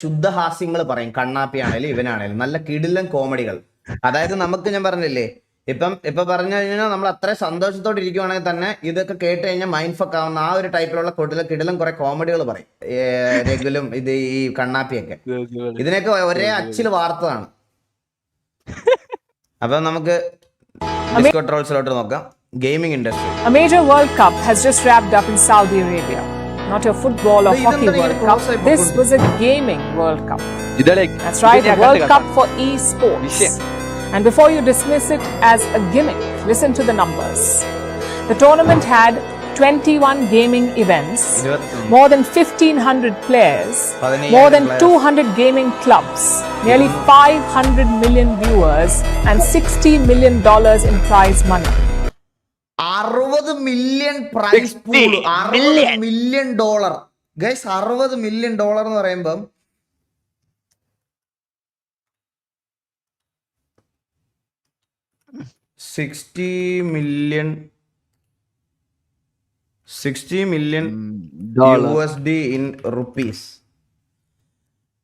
ശുദ്ധഹാസ്യങ്ങൾ പറയും. കണ്ണാപ്പിയാണേലും ഇവനാണേലും നല്ല കിടിലൻ കോമഡികൾ. അതായത് നമുക്ക് ഞാൻ പറഞ്ഞില്ലേ, ഇപ്പൊ പറഞ്ഞു കഴിഞ്ഞാൽ നമ്മൾ അത്ര സന്തോഷത്തോടെ ഇരിക്കുവാണെങ്കിൽ തന്നെ ഇതൊക്കെ കേട്ട് കഴിഞ്ഞാൽ മൈൻഡ് ഫക്ക് ആവുന്ന ആ ഒരു ടൈപ്പിലുള്ള കിടിലം കുറെ കോമഡികൾ പറയും. രഘുലും ഇത് ഈ കണ്ണാപ്പിയൊക്കെ ഇതിനൊക്കെ ഒരേ അച്ചിൽ വാർത്തതാണ്. അപ്പൊ നമുക്ക് ഡിസ്കോ ട്രോൾസിലോട്ട് നോക്കാം. Gaming industry. A major World Cup has just wrapped up in Saudi Arabia. Not a football or hockey World Cup. This was a gaming World Cup. That's right, a World Cup for e-sports. And before you dismiss it as a gimmick, listen to the numbers. The tournament had 21 gaming events, more than 1,500 players, more than 200 gaming clubs, nearly 500 million viewers, and $60 million in prize money. 60 million price pool, $60 million. Guys, $60 million എന്ന് പറയുമ്പം $60 million USD in rupees.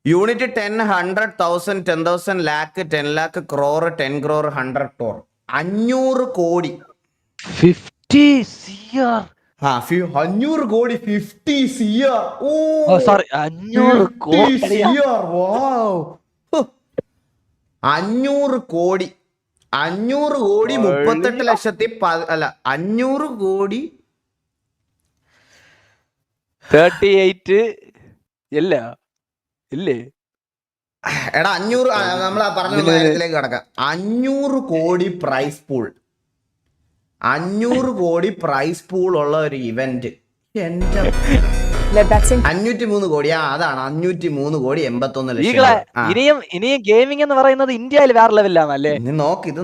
Unit 10, 100,000, 10,000, lakh, 10 lakh, crore, 10 crore, 100 crore. 500 കോടി. 50 CR. 500 കോടി, 50 CR. Sorry, 500 കോടി. വാവ്. 500 കോടി 38 ലക്ഷത്തി അല്ല 500 കോടി 38 ഇല്ലേ? എടാ 500, നമ്മൾ പറഞ്ഞ കാര്യത്തിലേക്ക് കടക്കാം. 500 കോടി പ്രൈസ് പൂൾ, 500 കോടി പ്രൈസ് പൂൾ ഉള്ള ഒരു ഇവന്റ്. എന്റെ 503 കോടി. അതാണ് 503 കോടി 81 ലക്ഷം. ഇനിയും ഗെയിമിംഗ് എന്ന് പറയുന്നത് ഇന്ത്യയിൽ വേറെ ലെവലിലാണല്ലേ? നോക്ക് ഇത്.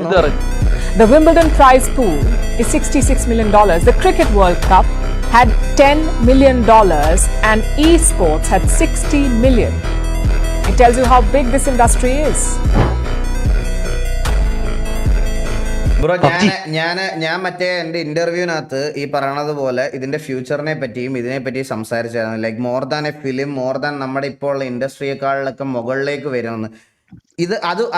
The Wimbledon prize pool is $66 million. The Cricket World Cup had $10 million and esports had $60 million. It tells you how big this industry is. Bro, ഞാൻ മറ്റേ എൻ്റെ ഇന്റർവ്യൂവിനകത്ത് ഈ പറയണത് പോലെ ഇതിന്റെ ഫ്യൂച്ചറിനെ പറ്റിയും ഇതിനെപ്പറ്റിയും സംസാരിച്ചായിരുന്നു. Like more than a film, more than നമ്മുടെ ഇപ്പോൾ ഉള്ള ഇൻഡസ്ട്രിയെക്കാളിലൊക്കെ മുകളിലേക്ക് വരുമെന്ന്.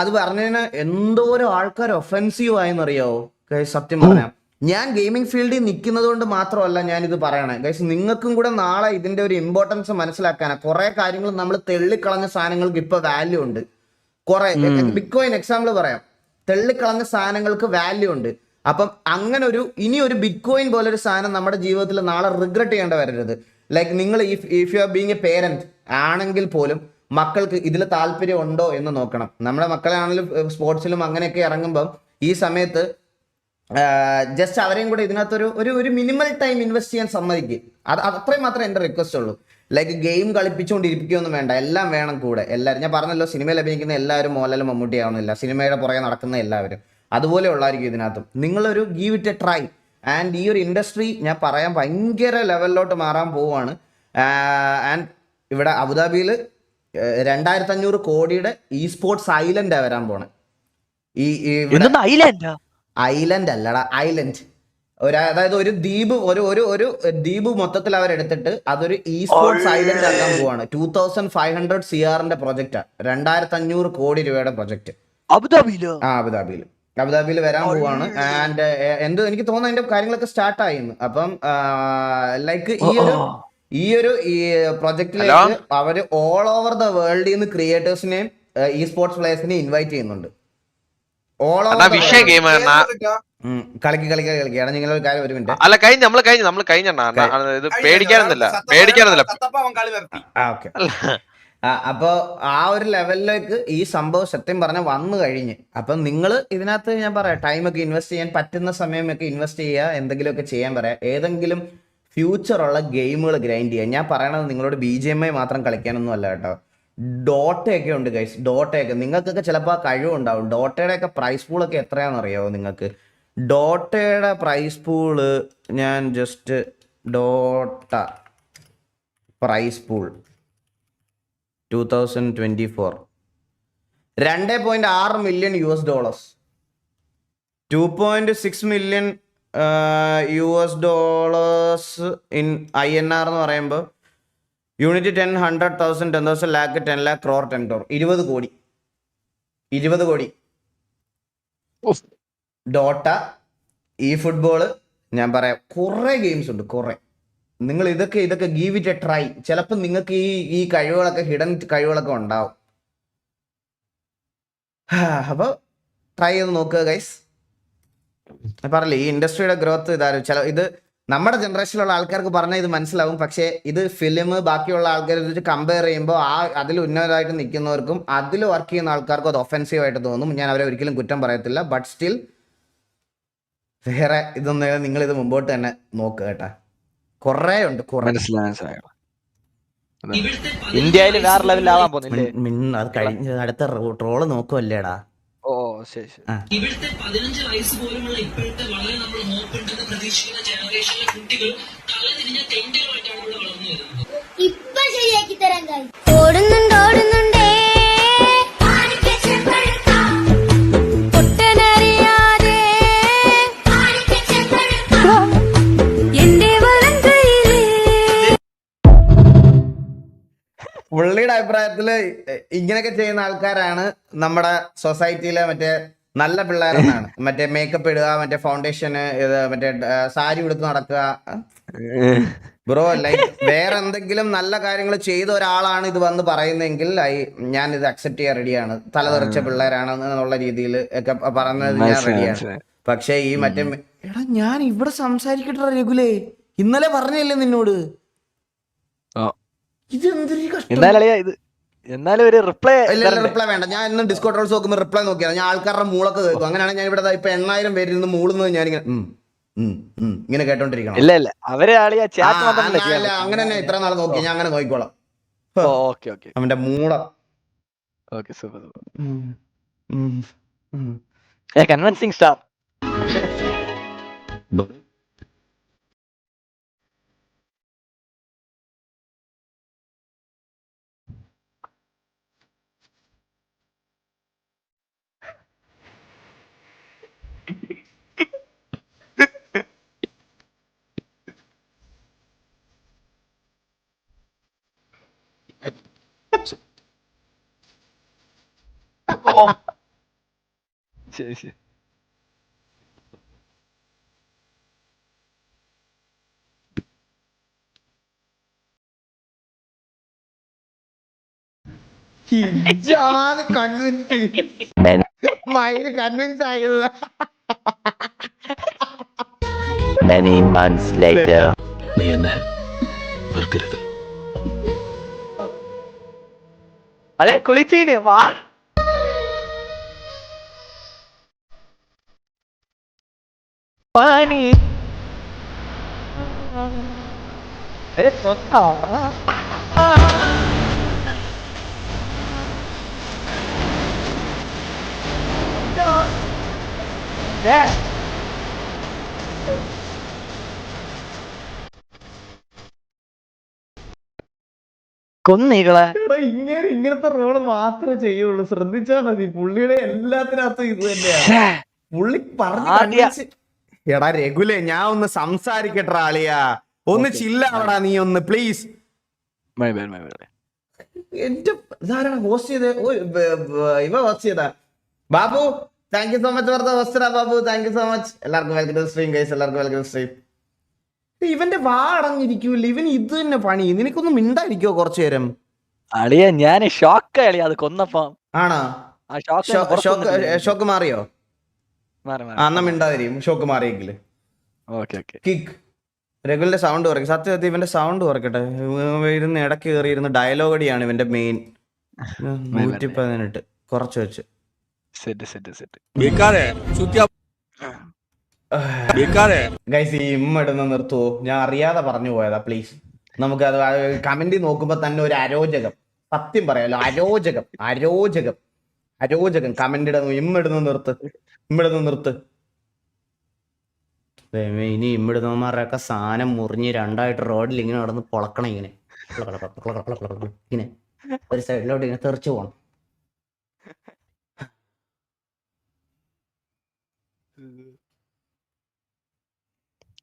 അത് പറഞ്ഞതിന് എന്തോരം ആൾക്കാർ ഒഫൻസീവ് ആയെന്നറിയാവോ ഗൈസ്? സത്യം പറയാം, ഞാൻ ഗെയിമിംഗ് ഫീൽഡിൽ നിൽക്കുന്നത് കൊണ്ട് മാത്രമല്ല ഞാൻ ഇത് പറയണേ ഗൈസ്. നിങ്ങൾക്കും കൂടെ നാളെ ഇതിന്റെ ഒരു ഇമ്പോർട്ടൻസ് മനസ്സിലാക്കാനാണ്. കുറെ കാര്യങ്ങൾ നമ്മൾ തെള്ളിക്കളഞ്ഞ സാധനങ്ങൾക്ക് ഇപ്പൊ വാല്യൂ ഉണ്ട്. കുറെ ബിറ്റ്കോയിൻ എക്സാമ്പിൾ പറയാം. തെള്ളിക്കളഞ്ഞ സാധനങ്ങൾക്ക് വാല്യൂ ഉണ്ട്. അപ്പം അങ്ങനെ ഇനി ഒരു ബിറ്റ്കോയിൻ പോലെ ഒരു സാധനം നമ്മുടെ ജീവിതത്തിൽ നാളെ റിഗ്രറ്റ് ചെയ്യേണ്ട വരരുത്. ലൈക്ക് നിങ്ങൾ if you are being A parent ആണെങ്കിൽ പോലും മക്കൾക്ക് ഇതിൽ താല്പര്യം ഉണ്ടോ എന്ന് നോക്കണം. നമ്മുടെ മക്കളാണെങ്കിലും സ്പോർട്സിലും അങ്ങനെയൊക്കെ ഇറങ്ങുമ്പം ഈ സമയത്ത് ജസ്റ്റ് അവരെയും കൂടെ ഇതിനകത്ത് ഒരു മിനിമൽ ടൈം ഇൻവെസ്റ്റ് ചെയ്യാൻ സമ്മതിക്കും. അത്രയും മാത്രമേ എൻ്റെ റിക്വസ്റ്റ് ഉള്ളൂ. ലൈക്ക് ഗെയിം കളിപ്പിച്ചുകൊണ്ടിരിക്കുകയൊന്നും വേണ്ട, എല്ലാം വേണം കൂടെ. എല്ലാവരും ഞാൻ പറഞ്ഞല്ലോ, സിനിമയിൽ അഭിനയിക്കുന്ന എല്ലാവരും മോഹൻലാലും മമ്മൂട്ടി ആവുന്നില്ല, സിനിമയുടെ പുറകെ നടക്കുന്ന എല്ലാവരും അതുപോലെ ഉള്ളായിരിക്കും ഇതിനകത്തും. നിങ്ങളൊരു give it A try. And ഈ ഒരു ഇൻഡസ്ട്രി ഞാൻ പറയാൻ ഭയങ്കര ലെവലിലോട്ട് മാറാൻ പോവുകയാണ്. ആൻഡ് ഇവിടെ അബുദാബിയിൽ 2,500 കോടിയുടെ ഇ സ്പോർട്സ് ഐലൻഡാണ് വരാൻ പോണേ. ഐലൻഡ് അല്ലടാ, ഐലൻഡ്. അതായത് ഒരു ദ്വീപ്, ഒരു ദ്വീപ് മൊത്തത്തിൽ അവരെടുത്തിട്ട് അതൊരു ഇ സ്പോർട്സ് ഐലൻഡ് ആക്കാൻ പോവാണ്. 2,500 CR പ്രൊജക്റ്റാ, 2,500 കോടി രൂപയുടെ പ്രൊജക്ട് അബുദാബിയിൽ വരാൻ പോവാണ്. ആൻഡ് എനിക്ക് തോന്നുന്നു അതിന്റെ കാര്യങ്ങളൊക്കെ സ്റ്റാർട്ട് ആയിന്ന്. അപ്പം ലൈക്ക് ഈ ഒരു പ്രൊജക്റ്റിലേക്ക് അവര് ഓൾ ഓവർ ദ വേൾഡിൽ നിന്ന് ക്രിയേറ്റേഴ്സിനെയും ഇ സ്പോർട്സ് പ്ലേയേഴ്സിനെയും ഇൻവൈറ്റ് ചെയ്യുന്നുണ്ട്. ഓൾ ഓവർ കളിക്ക്. നിങ്ങളൊരു കാര്യം, ഒരു മിനിറ്റ്. അല്ല, നമ്മൾ പേടിക്കാനൊന്നുമില്ല. അപ്പൊ ആ ഒരു ലെവലിലേക്ക് ഈ സംഭവം സത്യം പറഞ്ഞാൽ വന്നു കഴിഞ്ഞ്. അപ്പൊ നിങ്ങൾ ഇതിനകത്ത് ഞാൻ പറയാം, ടൈമൊക്കെ ഇൻവെസ്റ്റ് ചെയ്യാൻ പറ്റുന്ന സമയമൊക്കെ ഇൻവെസ്റ്റ് ചെയ്യുക, എന്തെങ്കിലുമൊക്കെ ചെയ്യാൻ പറയാം. ഏതെങ്കിലും ഫ്യൂച്ചറുള്ള ഗെയിമുകൾ ഗ്രൈൻഡ് ചെയ്യുക. ഞാൻ പറയണത് നിങ്ങളോട് BGMI മാത്രം കളിക്കാനൊന്നും അല്ല കേട്ടോ. ഡോട്ടയൊക്കെ ഉണ്ട് ഗൈസ്. ഡോട്ടയൊക്കെ നിങ്ങൾക്കൊക്കെ ചിലപ്പോൾ ആ കഴിവുണ്ടാവും. ഡോട്ടയുടെയൊക്കെ പ്രൈസ് പൂളൊക്കെ എത്രയാണെന്ന് അറിയാമോ നിങ്ങൾക്ക്? ഡോട്ടയുടെ പ്രൈസ് പൂള് ഞാൻ just daughter price pool 2024 $2.6 million, $2.6 million in INR എന്ന് പറയുമ്പോൾ unit 10, 100,000, 10,000, lakh, 10 lakh, crore, 10 crore. 20 കോടി 20 കോടി. ഡോട്ട, ഈ ഫുട്ബോള്, ഞാൻ പറയാം കുറെ ഗെയിംസ് ഉണ്ട്, കുറെ. നിങ്ങൾ ഇതൊക്കെ ഗീവ് ഇറ്റ് എ ട്രൈ. ചിലപ്പോൾ നിങ്ങൾക്ക് ഈ കഴിവുകളൊക്കെ, ഹിഡൻ കഴിവുകളൊക്കെ ഉണ്ടാവും. അപ്പോൾ ട്രൈ ചെയ്ത് നോക്കുക ഗൈസ്. പറഞ്ഞില്ലേ ഈ ഇൻഡസ്ട്രിയുടെ ഗ്രോത്ത് ഇത് നമ്മുടെ ജനറേഷനിലുള്ള ആൾക്കാർക്ക് പറഞ്ഞാൽ ഇത് മനസ്സിലാവും. പക്ഷേ ഇത് ഫിലിം ബാക്കിയുള്ള ആൾക്കാരെ വെച്ച് കമ്പയർ ചെയ്യുമ്പോൾ അതിൽ ഉന്നതമായിട്ട് നിൽക്കുന്നവർക്കും അതിൽ വർക്ക് ചെയ്യുന്ന ആൾക്കാർക്കും അത് ഒഫെൻസീവ് ആയിട്ട് തോന്നും. ഞാൻ അവരെ ഒരിക്കലും കുറ്റം പറയത്തില്ല. ബട്ട് സ്റ്റിൽ വേറെ ഇതൊന്നും നിങ്ങൾ ഇത് മുമ്പോട്ട് തന്നെ നോക്കുക കേട്ടാ. കുറേ ഉണ്ട്, കുറെ. ഇന്ത്യയിൽ വേറെ ലെവലാവാൻ പോകുന്നില്ലേ? അത് കഴിഞ്ഞ അടുത്ത ട്രോള് നോക്കുമല്ലേടാ. ഓ ശരി ശരി. ഇവിടുത്തെ 15 വയസ്സ് പോലുമുള്ള ഇപ്പോഴത്തെ വളരെ നമ്മൾ ഹോപ്പുണ്ടെന്ന് പ്രതീക്ഷിക്കുന്ന ജനറേഷനിലെ കുട്ടികൾ തലതിരിഞ്ഞ തെണ്ടുകളായിട്ടാണ് ഇവിടെ വളർന്നു വരുന്നത്. ഇപ്പൊ ശരിയാക്കി തരാൻ കഴിയും. ഓടുന്നുണ്ടേ ഒട്ടനറിയാതെ എന്റെ വലം കയ്യിലേ. പുള്ളിയുടെ അഭിപ്രായത്തില് ഇങ്ങനെയൊക്കെ ചെയ്യുന്ന ആൾക്കാരാണ് നമ്മുടെ സൊസൈറ്റിയിലെ മറ്റേ നല്ല പിള്ളേരെന്നാണ്. മറ്റേ മേക്കപ്പ് ഇടുക, മറ്റേ ഫൗണ്ടേഷന്, മറ്റേ സാരി ഉടുത്ത് നടക്കുക. ബ്രോ ലൈക്ക് വേറെ എന്തെങ്കിലും നല്ല കാര്യങ്ങൾ ചെയ്ത ഒരാളാണ് ഇത് വന്ന് പറയുന്നതെങ്കിൽ ഞാൻ ഇത് അക്സെപ്റ്റ് ചെയ്യാൻ റെഡിയാണ്. തലതെറിച്ച പിള്ളേരാണ് എന്നുള്ള രീതിയിൽ ഒക്കെ പറയുന്നത് ഞാൻ റെഡിയാണ്. പക്ഷേ ഈ മറ്റേ എടാ ഞാൻ ഇവിടെ സംസാരിക്കട്ടെ രഘുലേ, ഇന്നലെ പറഞ്ഞില്ലേ നിന്നോട്. എന്നാലും ഒരു റിപ്ലൈ വേണ്ട. ഞാൻ ഇന്നും ഡിസ്കോഡ് റോൾസ് നോക്കുമ്പോൾ റിപ്ലൈ നോക്കിയാണ്. ഞാൻ ആൾക്കാരുടെ മൂളൊക്കെ കേൾക്കും. അങ്ങനെയാണ് ഞാൻ ഇവിടെ ഇപ്പൊ 8,000 പേര് ഇരുന്ന് മൂളുന്നത്. ഞാനിങ്ങനെ ഇങ്ങനെ കേട്ടോണ്ടിരിക്കണം. ഇല്ല ഇല്ല അവരെ അങ്ങനെ തന്നെ ഇത്ര നാൾ നോക്കി. ഞാൻ അങ്ങനെ നോക്കിക്കോളാം. അവന്റെ മൂളം കൺവിൻസിംഗ് സ്റ്റാർ. ശരി ശരി. കൺവിൻസ് ആയത്. Many months later. നീ എന്നെ വെറുക്കരുത്. അതെ കുളിച്ചീന് വാ. പനി കൊന്നീകളെ. ഇങ്ങനത്തെ റോള് മാത്രമേ ചെയ്യുള്ളൂ. ശ്രദ്ധിച്ചാ മതി. പുള്ളിയുടെ എല്ലാത്തിനകത്തും ഇത് തന്നെയാണ്. പുള്ളി പറഞ്ഞു. എടാ രഘുലേ, ഞാൻ ഒന്ന് സംസാരിക്കട്ടെ ആളിയാ. ഒന്ന് ചില്ലാവടാ നീ ഒന്ന് പ്ലീസ്. എന്റെ ഇതാരാണ് ഹോസ്റ്റ് ചെയ്തേ? ഇവ ഹോസ്റ്റ് ചെയ്താ Babu. Thank you so much for the host Babu. Thank you so much. എല്ലാവർക്കും വെൽക്കം ടു സ്ട്രീം ഗൈസ്. എല്ലാവർക്കും വെൽക്കം ടു സ്ട്രീം. ഇവന്റെ വാ അടഞ്ഞിരിക്കൂല്ല. ഇവൻ ഇത് തന്നെ പണി. നിനക്കൊന്നും മിണ്ടായിരിക്കോ കുറച്ചു നേരം? അളിയ ഞാൻ ഷോക്ക് അളിയ അത് കൊന്നപ്പോ. ആണോ? ഷോക്ക് മാറിയോ? അന്ന മിണ്ടാതിരിക്കും. ഷോക്ക് മാറിയെങ്കില് കിക്ക്. രഘുലിന്റെ സൗണ്ട് കുറയ്ക്കും. സത്യത്തിൽ ഇവന്റെ സൗണ്ട് കുറയ്ക്കട്ടെ. ഇരുന്ന് ഇടയ്ക്ക് കയറിയിരുന്ന് ഡയലോഗ് അടിയാണ് ഇവന്റെ മെയിൻ. 118 കുറച്ച് വെച്ച്. ഗൈസ് ഈ ഇടുന്ന നിർത്തുവോ? ഞാൻ അറിയാതെ പറഞ്ഞു പോയതാ. പ്ലീസ് നമുക്ക് അത് കമന്റ് നോക്കുമ്പോ തന്നെ ഒരു അരോചകം. സത്യം പറയാലോ, അരോചകം കമന്റ് ഇടുന്ന നിർത്ത്. ഇനി ഇമ്മിടുന്നവന്മാരുടെയൊക്കെ സാധനം മുറിഞ്ഞ് രണ്ടായിട്ട് റോഡിൽ ഇങ്ങനെ നടന്ന് പൊളക്കണം. ഇങ്ങനെ ഒരു സൈഡിലോട്ട് ഇങ്ങനെ തെറിച്ചു പോണം.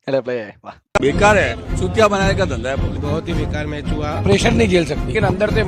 अरे प्ले वाह बेकार है, चूतिया बनाने का धंधा है। बहुत ही बेकार मैच हुआ, प्रेशर नहीं झेल सकती, लेकिन अंदर से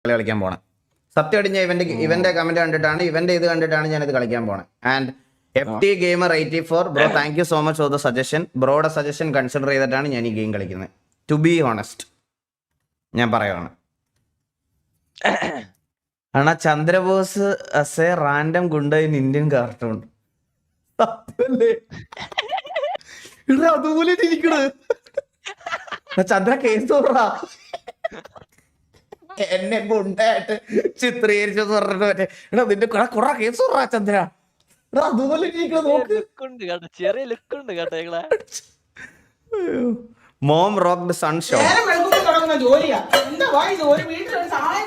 കളിക്കാൻ പോണേ. സത്യം അടിഞ്ഞ ഇവന്റെ കമന്റ് കണ്ടിട്ടാണ്, ഇവന്റെ ഇത് കണ്ടിട്ടാണ് ഞാൻ ഇത് കളിക്കാൻ പോണേ. And FT Gamer 84 bro, thank you so much for the suggestion. ബ്രോയുടെ സജഷൻ കൺസിഡർ ചെയ്തിട്ടാണ് ഞാൻ ഈ ഗെയിം കളിക്കുന്നത്. ടു ബി ഹോണസ്റ്റ് ഞാൻ പറയുവാണ്. ആണാ Chandrabose as a random goonda in Indian cartoon. അതുപോലെ ഇരിക്കണ ചന്ദ്ര കേസ് തോറാ എന്നെ ഗുണ്ടായിട്ട് ചിത്രീകരിച്ചെന്ന് പറഞ്ഞിട്ട് മറ്റേ എടാ നിന്റെ കുറെ കേസ് തോറാ ചന്ദ്ര. അതുപോലെ ഇരിക്കണ നോക്ക്. ചെറിയ ലുക്ക് ഉണ്ട് കേട്ടോ നിങ്ങളെ. Mom rocked son show. ജോലിയാ എന്താ ഇത് ഒരു വീട്ടിലൊരു സഹായം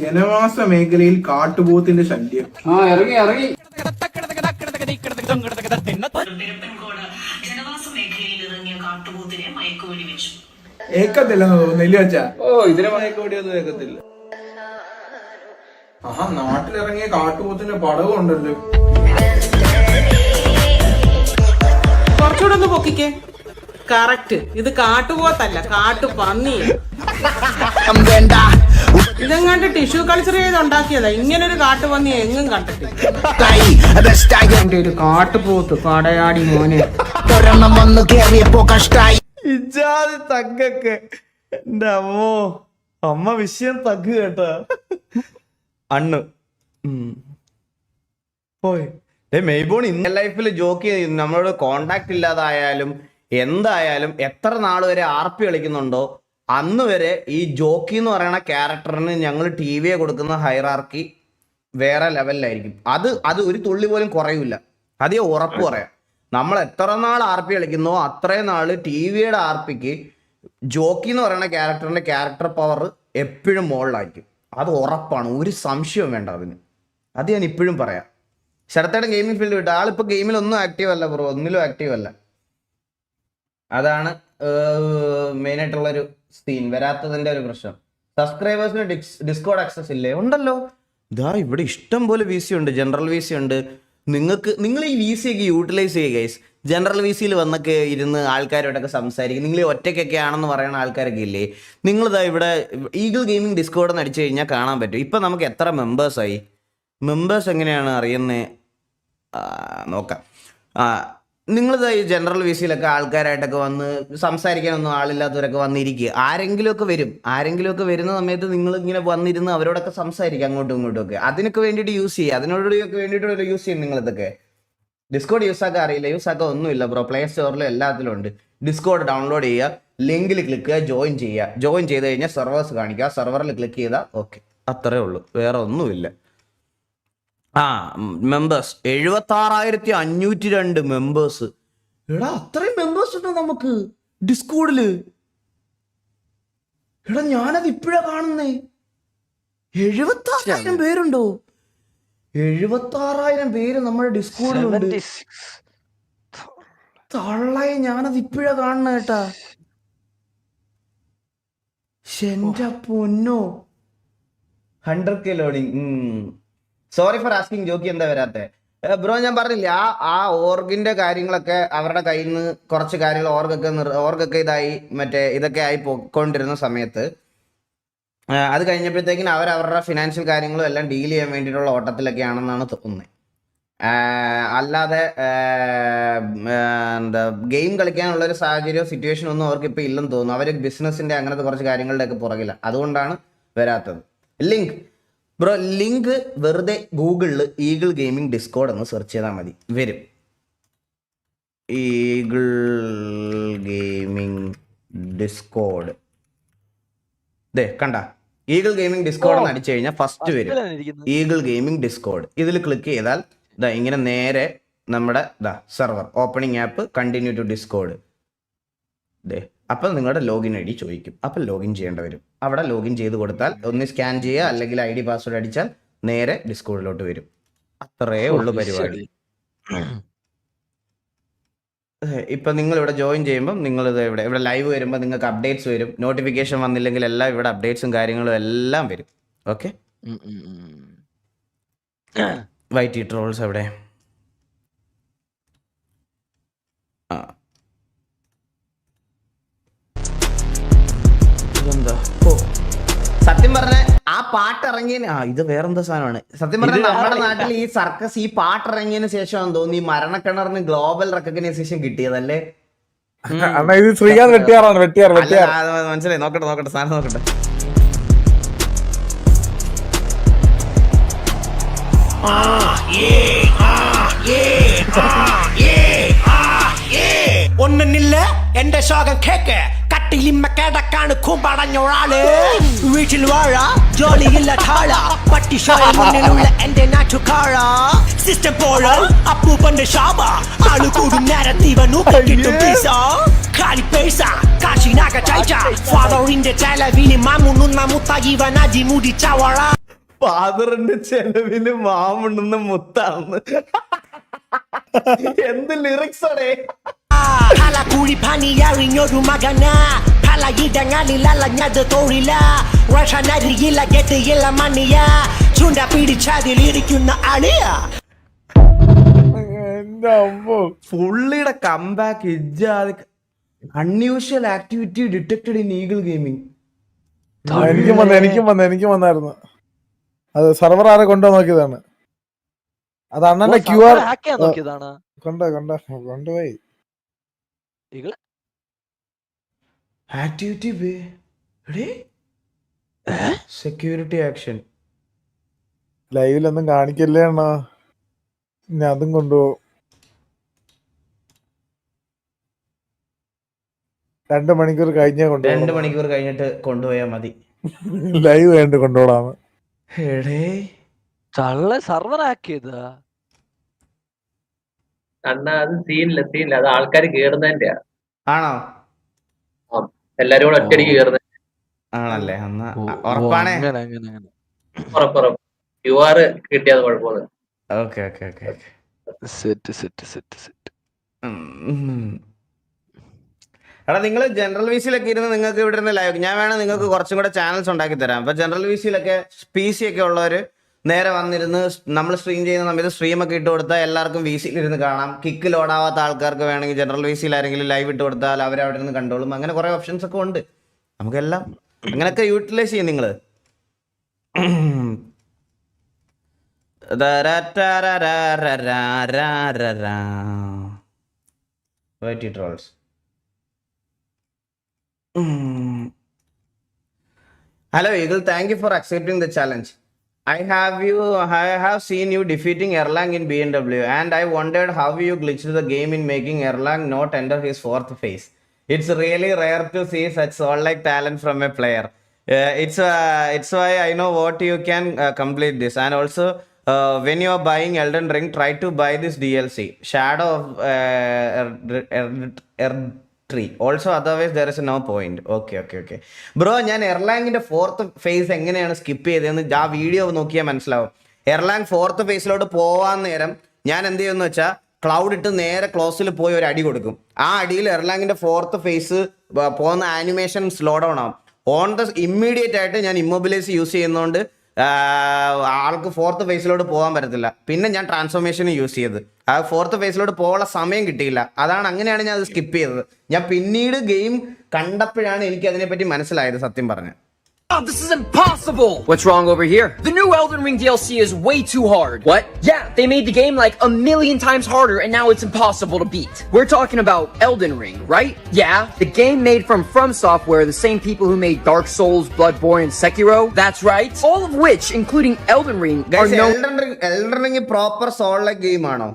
ജനവാസ മേഖലയിൽ കാട്ടുപോത്തിന്റെ ശല്യം. ഇറങ്ങി ജനവാസ മേഖലയിൽ ഇറങ്ങിയ കാട്ടുപോത്തിനെ മയക്കുവെടി വെച്ചു. ഏക്കത്തില്ലെന്ന് തോന്നുന്നില്ല വെച്ചാ. ഇതിനെ മയക്കുവെടിയൊന്നും ഏക്കത്തില്ല. നാട്ടിലിറങ്ങിയ കാട്ടുപോത്തിന്റെ പടവും ഉണ്ടല്ലോ. കുറച്ചുകൂടെ ഒന്ന് പൊക്കിക്കേ. കറക്റ്റ്, ഇത് കാട്ടുപോത്തല്ല കാട്ടുപന്നിയാ. ഇതെങ്ങാണ്ട് ടിഷ്യൂ കൾച്ചർ ചെയ്ത് ഉണ്ടാക്കിയതാ. ഇങ്ങനൊരു കാട്ടുപന്നി എങ്ങും കണ്ടിട്ടില്ല. ഒരു കാട്ടുപോത്ത് കടയാടി മോനെ. ഇജാതി തഗ്ഗൊക്കെ എന്റെ അമ്മോ, അമ്മ വിഷയം തഗ് കേട്ടാ. അണ്ണ് പോയി മെയ്ബോൺ ഇന്ന ലൈഫിൽ ജോക്ക് ചെയ്ത് നമ്മളോട് കോണ്ടാക്ട് ഇല്ലാതായാലും എന്തായാലും എത്ര നാൾ വരെ RP കളിക്കുന്നുണ്ടോ അന്ന് വരെ ഈ ജോക്കി എന്ന് പറയുന്ന ക്യാരക്ടറിന് ഞങ്ങൾ TV കൊടുക്കുന്ന ഹൈറാർക്കി വേറെ ലെവലിലായിരിക്കും. അത് ഒരു തുള്ളി പോലും കുറയൂല. അത് ഉറപ്പ് പറയാം. നമ്മൾ എത്ര നാൾ RP കളിക്കുന്നോ അത്രയും നാള് TVയുടെ RPക്ക് ജോക്കി എന്ന് പറയുന്ന ക്യാരക്ടറിന്റെ ക്യാരക്ടർ പവർ എപ്പോഴും മുകളിലായിരിക്കും. അത് ഉറപ്പാണ്, ഒരു സംശയവും വേണ്ട അതിന്. അത് ഞാൻ ഇപ്പോഴും പറയാം. ശരത്തേടെ ഗെയിമിംഗ് ഫീൽഡ് വിട്ട ആളിപ്പോൾ ഗെയിമിലൊന്നും ആക്റ്റീവ് അല്ല ബ്രോ, ഒന്നിലും ആക്റ്റീവ് അല്ല. അതാണ് മെയിനായിട്ടുള്ളൊരു സീൻ, വരാത്തതിൻ്റെ ഒരു പ്രശ്നം. സബ്സ്ക്രൈബേഴ്സിന് ഡിസ്കോഡ് ആക്സസ് ഇല്ലേ? ഉണ്ടല്ലോ. ഇതാ ഇവിടെ ഇഷ്ടം പോലെ VC ഉണ്ട്, ജനറൽ VC ഉണ്ട്. നിങ്ങൾ ഈ VC ഒക്കെ യൂട്ടിലൈസ് ചെയ്യുക ഗൈസ്. ജനറൽ VCയിൽ വന്നൊക്കെ ഇരുന്ന് ആൾക്കാരോടൊക്കെ സംസാരിക്കും. നിങ്ങൾ ഒറ്റയ്ക്കൊക്കെ ആണെന്ന് പറയുന്ന ആൾക്കാരൊക്കെ ഇല്ലേ, നിങ്ങളിതാ ഇവിടെ ഈഗിൾ ഗെയിമിംഗ് ഡിസ്കോഡ് എന്ന് അടിച്ചു കഴിഞ്ഞാൽ കാണാൻ പറ്റും. ഇപ്പം നമുക്ക് എത്ര മെമ്പേഴ്സായി. മെമ്പേഴ്സ് എങ്ങനെയാണ് അറിയുന്നത് നോക്കാം. നിങ്ങളിതാ ഈ ജനറൽ VCയിലൊക്കെ ആൾക്കാരായിട്ടൊക്കെ വന്ന് സംസാരിക്കാനൊന്നും ആളില്ലാത്തവരൊക്കെ വന്നിരിക്കുക. ആരെങ്കിലുമൊക്കെ വരുന്ന സമയത്ത് നിങ്ങൾ ഇങ്ങനെ വന്നിരുന്ന് അവരോടൊക്കെ സംസാരിക്കുക, അങ്ങോട്ടും ഇങ്ങോട്ടും ഒക്കെ. അതിനൊക്കെ വേണ്ടിയിട്ട് യൂസ് ചെയ്യുക, അതിനോടൊക്കെ വേണ്ടിയിട്ട് യൂസ് ചെയ്യും നിങ്ങളിതൊക്കെ. ഡിസ്കോഡ് യൂസ് ആക്കാൻ അറിയില്ല, യൂസ് ആക്കാൻ ഒന്നുമില്ല ബ്രോ. പ്ലേ സ്റ്റോറിലും എല്ലാത്തിലും ഉണ്ട്. ഡിസ്കോഡ് ഡൗൺലോഡ് ചെയ്യുക, ലിങ്കിൽ ക്ലിക്ക് ചെയ്യുക, ജോയിൻ ചെയ്യുക. ജോയിൻ ചെയ്ത് കഴിഞ്ഞാൽ സെർവേഴ്സ് കാണിക്കുക, സെർവറിൽ ക്ലിക്ക് ചെയ്താൽ ഓക്കെ. അത്രേ ഉള്ളൂ, വേറെ ഒന്നുമില്ല. Members 76,502 members. എടാ അത്രയും മെമ്പേഴ്സ് ഉണ്ടോ നമുക്ക് ഡിസ്കോഡില്? എടാ ഞാനത് ഇപ്പോഴാ കാണുന്നേ. 76,000 പേരുണ്ടോ? 76,000 പേര് നമ്മുടെ ഡിസ്കോഡിലുണ്ട്. തള്ളയെ ഞാനത് ഇപ്പോഴാ കാണുന്ന കേട്ടാ. എന്റെ പൊന്നോ. 100K loading. Sorry four asking jockey എന്താ വരാത്തെ ബ്രോ. ഞാൻ പറഞ്ഞില്ല ആ ഓർഗിന്റെ കാര്യങ്ങളൊക്കെ അവരുടെ കയ്യിൽ നിന്ന് കുറച്ച് കാര്യങ്ങൾ ഓർഗൊക്കെ ഇതായി മറ്റേ ഇതൊക്കെ ആയി പോയിക്കൊണ്ടിരുന്ന സമയത്ത് അത് കഴിഞ്ഞപ്പോഴത്തേക്കിനും അവരുടെ ഫിനാൻഷ്യൽ കാര്യങ്ങളും എല്ലാം ഡീൽ ചെയ്യാൻ വേണ്ടിയിട്ടുള്ള ഓട്ടത്തിലൊക്കെ ആണെന്നാണ് തോന്നുന്നത്. അല്ലാതെ എന്താ ഗെയിം കളിക്കാനുള്ള ഒരു സാഹചര്യമോ സിറ്റുവേഷനോ ഒന്നും അവർക്ക് ഇപ്പോൾ ഇല്ലെന്ന് തോന്നുന്നു. അവർ ബിസിനസ്സിൻ്റെ അങ്ങനത്തെ കുറച്ച് കാര്യങ്ങളുടെയൊക്കെ പുറകില്ല, അതുകൊണ്ടാണ് വരാത്തത്. ലിങ്ക് ബ്രോ, ലിങ്ക് വെറുതെ ഗൂഗിളിൽ ഈഗിൾ ഗെയിമിംഗ് ഡിസ്കോഡ് എന്ന് സെർച്ച് ചെയ്താൽ മതി, വരും. ഈഗിൾ ഗെയിമിംഗ് ഡിസ്കോഡ് ദേ കണ്ട, ഈഗിൾ ഗെയിമിംഗ് ഡിസ്കോഡ് എന്ന് അടിച്ചു കഴിഞ്ഞാൽ ഫസ്റ്റ് വരും ഈഗിൾ ഗെയിമിംഗ് ഡിസ്കോഡ്. ഇതിൽ ക്ലിക്ക് ചെയ്താൽ ഇതാ ഇങ്ങനെ നേരെ നമ്മുടെ server opening app continue to discord ദേ. അപ്പം നിങ്ങളുടെ ലോഗിൻ ഐ ഡി ചോദിക്കും, അപ്പം ലോഗിൻ ചെയ്യേണ്ടി വരും. അവിടെ ലോഗിൻ ചെയ്ത് കൊടുത്താൽ ഒന്ന് സ്കാൻ ചെയ്യുക, അല്ലെങ്കിൽ ID പാസ്വേഡ് അടിച്ചാൽ നേരെ ഡിസ്കോഡിലോട്ട് വരും. അത്രേ ഉള്ളു പരിപാടി. ഇപ്പം നിങ്ങൾ ഇവിടെ ജോയിൻ ചെയ്യുമ്പം നിങ്ങളിത് ഇവിടെ ലൈവ് വരുമ്പോൾ നിങ്ങൾക്ക് അപ്ഡേറ്റ്സ് വരും. നോട്ടിഫിക്കേഷൻ വന്നില്ലെങ്കിൽ എല്ലാം ഇവിടെ അപ്ഡേറ്റ്സും കാര്യങ്ങളും എല്ലാം വരും. ഓക്കെ, വൈറ്റി ട്രോൾസ് എവിടെ? ഇതെന്താ? ഓ, സത്യം പറഞ്ഞ ആ പാട്ട് ഇറങ്ങിയതിന് ഇത് വേറെന്താ സാധനമാണ്. സത്യം പറഞ്ഞ നമ്മുടെ നാട്ടിൽ ഈ സർക്കസ് ഈ പാട്ട് ഇറങ്ങിയതിന് ശേഷമാണെന്ന് തോന്നുന്നു ഈ മരണക്കിണറിന് ഗ്ലോബൽ റെക്കഗ്നൈസേഷൻ കിട്ടിയതല്ലേ. മനസ്സിലായി, നോക്കട്ടെ സാധനം നോക്കട്ടെ. ഒന്നില്ല എന്റെ ശോകം കേക്ക് കട്ടിലിമ്മ കിടക്കാണ് കുമ്പടഞ്ഞൊരാള് വീട്ടിൽ വാഴ ജോലിയില്ല താഴ പട്ടിഷോയ മുന്നിലുള്ള എന്റെ നാട്ടുകാര സിസ്റ്റം പോഴ അപ്പൂപ്പന്റെ ശാപ ആള് കൂടും നേരത്തീവനു കിട്ടും പൈസ കാലി പൈസ കാശിനാക ചായ്ച്ച ഫാദറിന്റെ ചെലവിന് മാമുണ്ണുന്ന മുത്ത ഇവൻ അജി മുടി ചവള. ഫാദറിന്റെ ചെലവില് മാമുണ്ണുന്ന മുത്താന്ന് എന്ത് ലിറിക്സ് ആണ്. കൂടി പണിയറിഞ്ഞൊരു മകന പല ഇടങ്ങളിൽ അലഞ്ഞത് തൊഴില റഷനരിയില്ല കെട്ടിയില്ല മണിയ ചുണ്ട പിടിച്ചതിലിരിക്കുന്ന അളിയ. പുള്ളിയുടെ കംബാക്ക് ഇജാതി unusual activity detected in eagle gaming. എനിക്കും വന്നായിരുന്നു. അത് സെർവർ ആരെ കൊണ്ടു നോക്കിയതാണ്. അത് അണ്ണന്റെ QR കൊണ്ടുപോയി. ആക്ടിവിറ്റി സെക്യൂരിറ്റി ആക്ഷൻ ലൈവിലൊന്നും കാണിക്കല്ലേ അണ്ണാ, ഇനി അതും കൊണ്ടുപോകും. 2 മണിക്കൂർ കഴിഞ്ഞാ കൊണ്ടുപോകും. 2 മണിക്കൂർ കഴിഞ്ഞിട്ട് കൊണ്ടുപോയാൽ മതി. ലൈവ് വേണ്ട കൊണ്ടുപോകാം. സർവർ ആക്കിയതാ അണ്ണാ, അത് സീനില്ല അത് ആൾക്കാർ കേറുന്നതിന്റെ ആണോ? എല്ലാരും കൂടെ ഒറ്റയടിക്ക് കേറുന്നത് ആണല്ലേ? ഉറപ്പാണേ? ഉറപ്പുറപ്പ് QR കിട്ടിയത് കുഴപ്പമൊന്നും. ഓക്കെ. എടാ, നിങ്ങൾ ജനറൽ വിസിയിലൊക്കെ ഇരുന്ന് നിങ്ങൾക്ക് ഇവിടെ ഇരുന്ന് ലൈവ്, ഞാൻ വേണം നിങ്ങൾക്ക് കുറച്ചും കൂടെ ചാനൽസ് ഉണ്ടാക്കി തരാം. അപ്പൊ ജനറൽ വിസിയിലൊക്കെ PC ഒക്കെ ഉള്ളവർ നേരെ വന്നിരുന്ന് നമ്മൾ സ്ട്രീം ചെയ്യുന്ന സമയത്ത് സ്ട്രീമൊക്കെ ഇട്ട് കൊടുത്താൽ എല്ലാവർക്കും VC-യിൽ ഇരുന്ന് കാണാം. കിക്ക് ലോഡാവാത്ത ആൾക്കാർക്ക് വേണമെങ്കിൽ ജനറൽ VC-യിൽ ആരെങ്കിലും ലൈവ് ഇട്ട് കൊടുത്താൽ അവരവിടെ നിന്ന് കണ്ടോളും. അങ്ങനെ കുറേ ഓപ്ഷൻസ് ഒക്കെ ഉണ്ട്. നമുക്കെല്ലാം അങ്ങനെയൊക്കെ യൂട്ടിലൈസ് ചെയ്യും നിങ്ങൾ. Trolls. Hello Eagle, thank you for accepting the challenge. I have seen you defeating Erlang in BMW, and I wondered how you glitched the game in making Erlang not enter his 4th phase. It's really rare to see such soul-like talent from a player. It's why I know what you can complete this. And also, when you are buying Elden Ring, try to buy this DLC, Shadow of Erdtree. Also, otherwise there is no point. Okay. Bro, ഞാൻ എർലാങ്ങിന്റെ 4th phase എങ്ങനെയാണ് skip ചെയ്തതെന്ന് ആ video നോക്കിയാൽ മനസ്സിലാവും. Erlang 4th phase-ലോട്ട് പോവാൻ നേരം ഞാൻ എന്ത് ചെയ്യുമെന്ന് വെച്ചാൽ ക്ലൗഡ് ഇട്ട് നേരെ ക്ലോസിൽ പോയി ഒരു അടി കൊടുക്കും. ആ അടിയിൽ എർലാങ്ങിന്റെ 4th phase പോകുന്ന ആനിമേഷൻ സ്ലോ ഡൗൺ ആവും. ഇമ്മീഡിയറ്റ് ആയിട്ട് ഞാൻ ഇമ്മൊബിലൈസ് യൂസ് ചെയ്യുന്നതുകൊണ്ട് ആൾക്ക് 4th phase-ലോട്ട് പോകാൻ പറ്റത്തില്ല. പിന്നെ ഞാൻ ട്രാൻസ്ഫോർമേഷൻ യൂസ് ചെയ്ത് ആ 4th phase-ലോട്ട് പോകാനുള്ള സമയം കിട്ടിയില്ല. അങ്ങനെയാണ് ഞാൻ അത് സ്കിപ്പ് ചെയ്തത്. ഞാൻ പിന്നീട് ഗെയിം കണ്ടപ്പോഴാണ് എനിക്ക് അതിനെപ്പറ്റി മനസ്സിലായത് സത്യം പറഞ്ഞ. This is impossible! What's wrong over here? The new Elden Ring DLC is way too hard. What? Yeah, they made the game like 1,000,000 times harder and now it's impossible to beat. We're talking about Elden Ring, right? Yeah, the game made from Software, the same people who made Dark Souls, Bloodborne, and Sekiro. That's right. All of which, including Elden Ring, are Guys, known... Elden Ring proper soul like game ആണോ?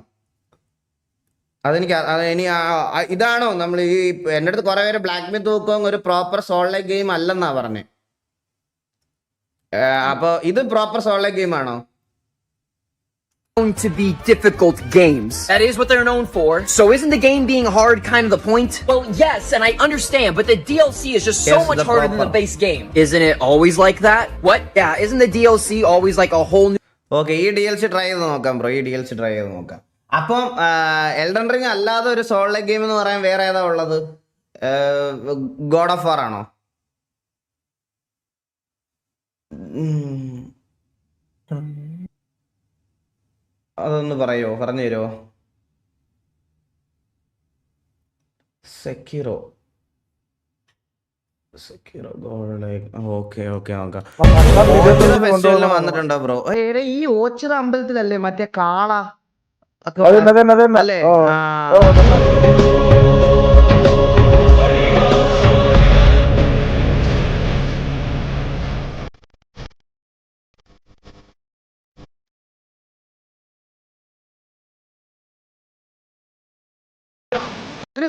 ഇതാണോ നമ്മൾ ഈ എൻ്റെ അടുത്ത് കുറെ പേര് black myth നോക്കുമ്പോൾ ഒരു പ്രോപ്പർ സോൾ ലൈക്ക് ഗെയിം അല്ലെന്നാ പറഞ്ഞേ. അപ്പൊ ഇത് പ്രോപ്പർ സോൾ ലൈക്ക് ഗെയിം ആണോ? known to be difficult games. That is what they're known for. So isn't the game being hard kind of the point? Well, yes, and I understand, but the DLC is just so much harder than the base game. Isn't it always like that? What? Yeah, isn't the DLC always like a whole new... okay, ഈ DLC try ചെയ്ത് നോക്കാം bro, ഈ DLC try ചെയ്ത് നോക്കാം. അപ്പം Elden ring അല്ലാതെ ഒരു soul like game എന്ന് പറയാൻ വേറെ ഏതാ ഉള്ളത്? ഗോഡ് ഓഫ് വാർ ആണോ? അതൊന്ന് പറഞ്ഞു തരുമോ? സെക്കിറോ ഓക്കെ നോക്കാം. ഫെസ്റ്റിവലിന് വന്നിട്ടുണ്ടോ ബ്രോ? ഈ ഓച്ചിറ അമ്പലത്തിലല്ലേ മറ്റേ കാള അല്ലേ?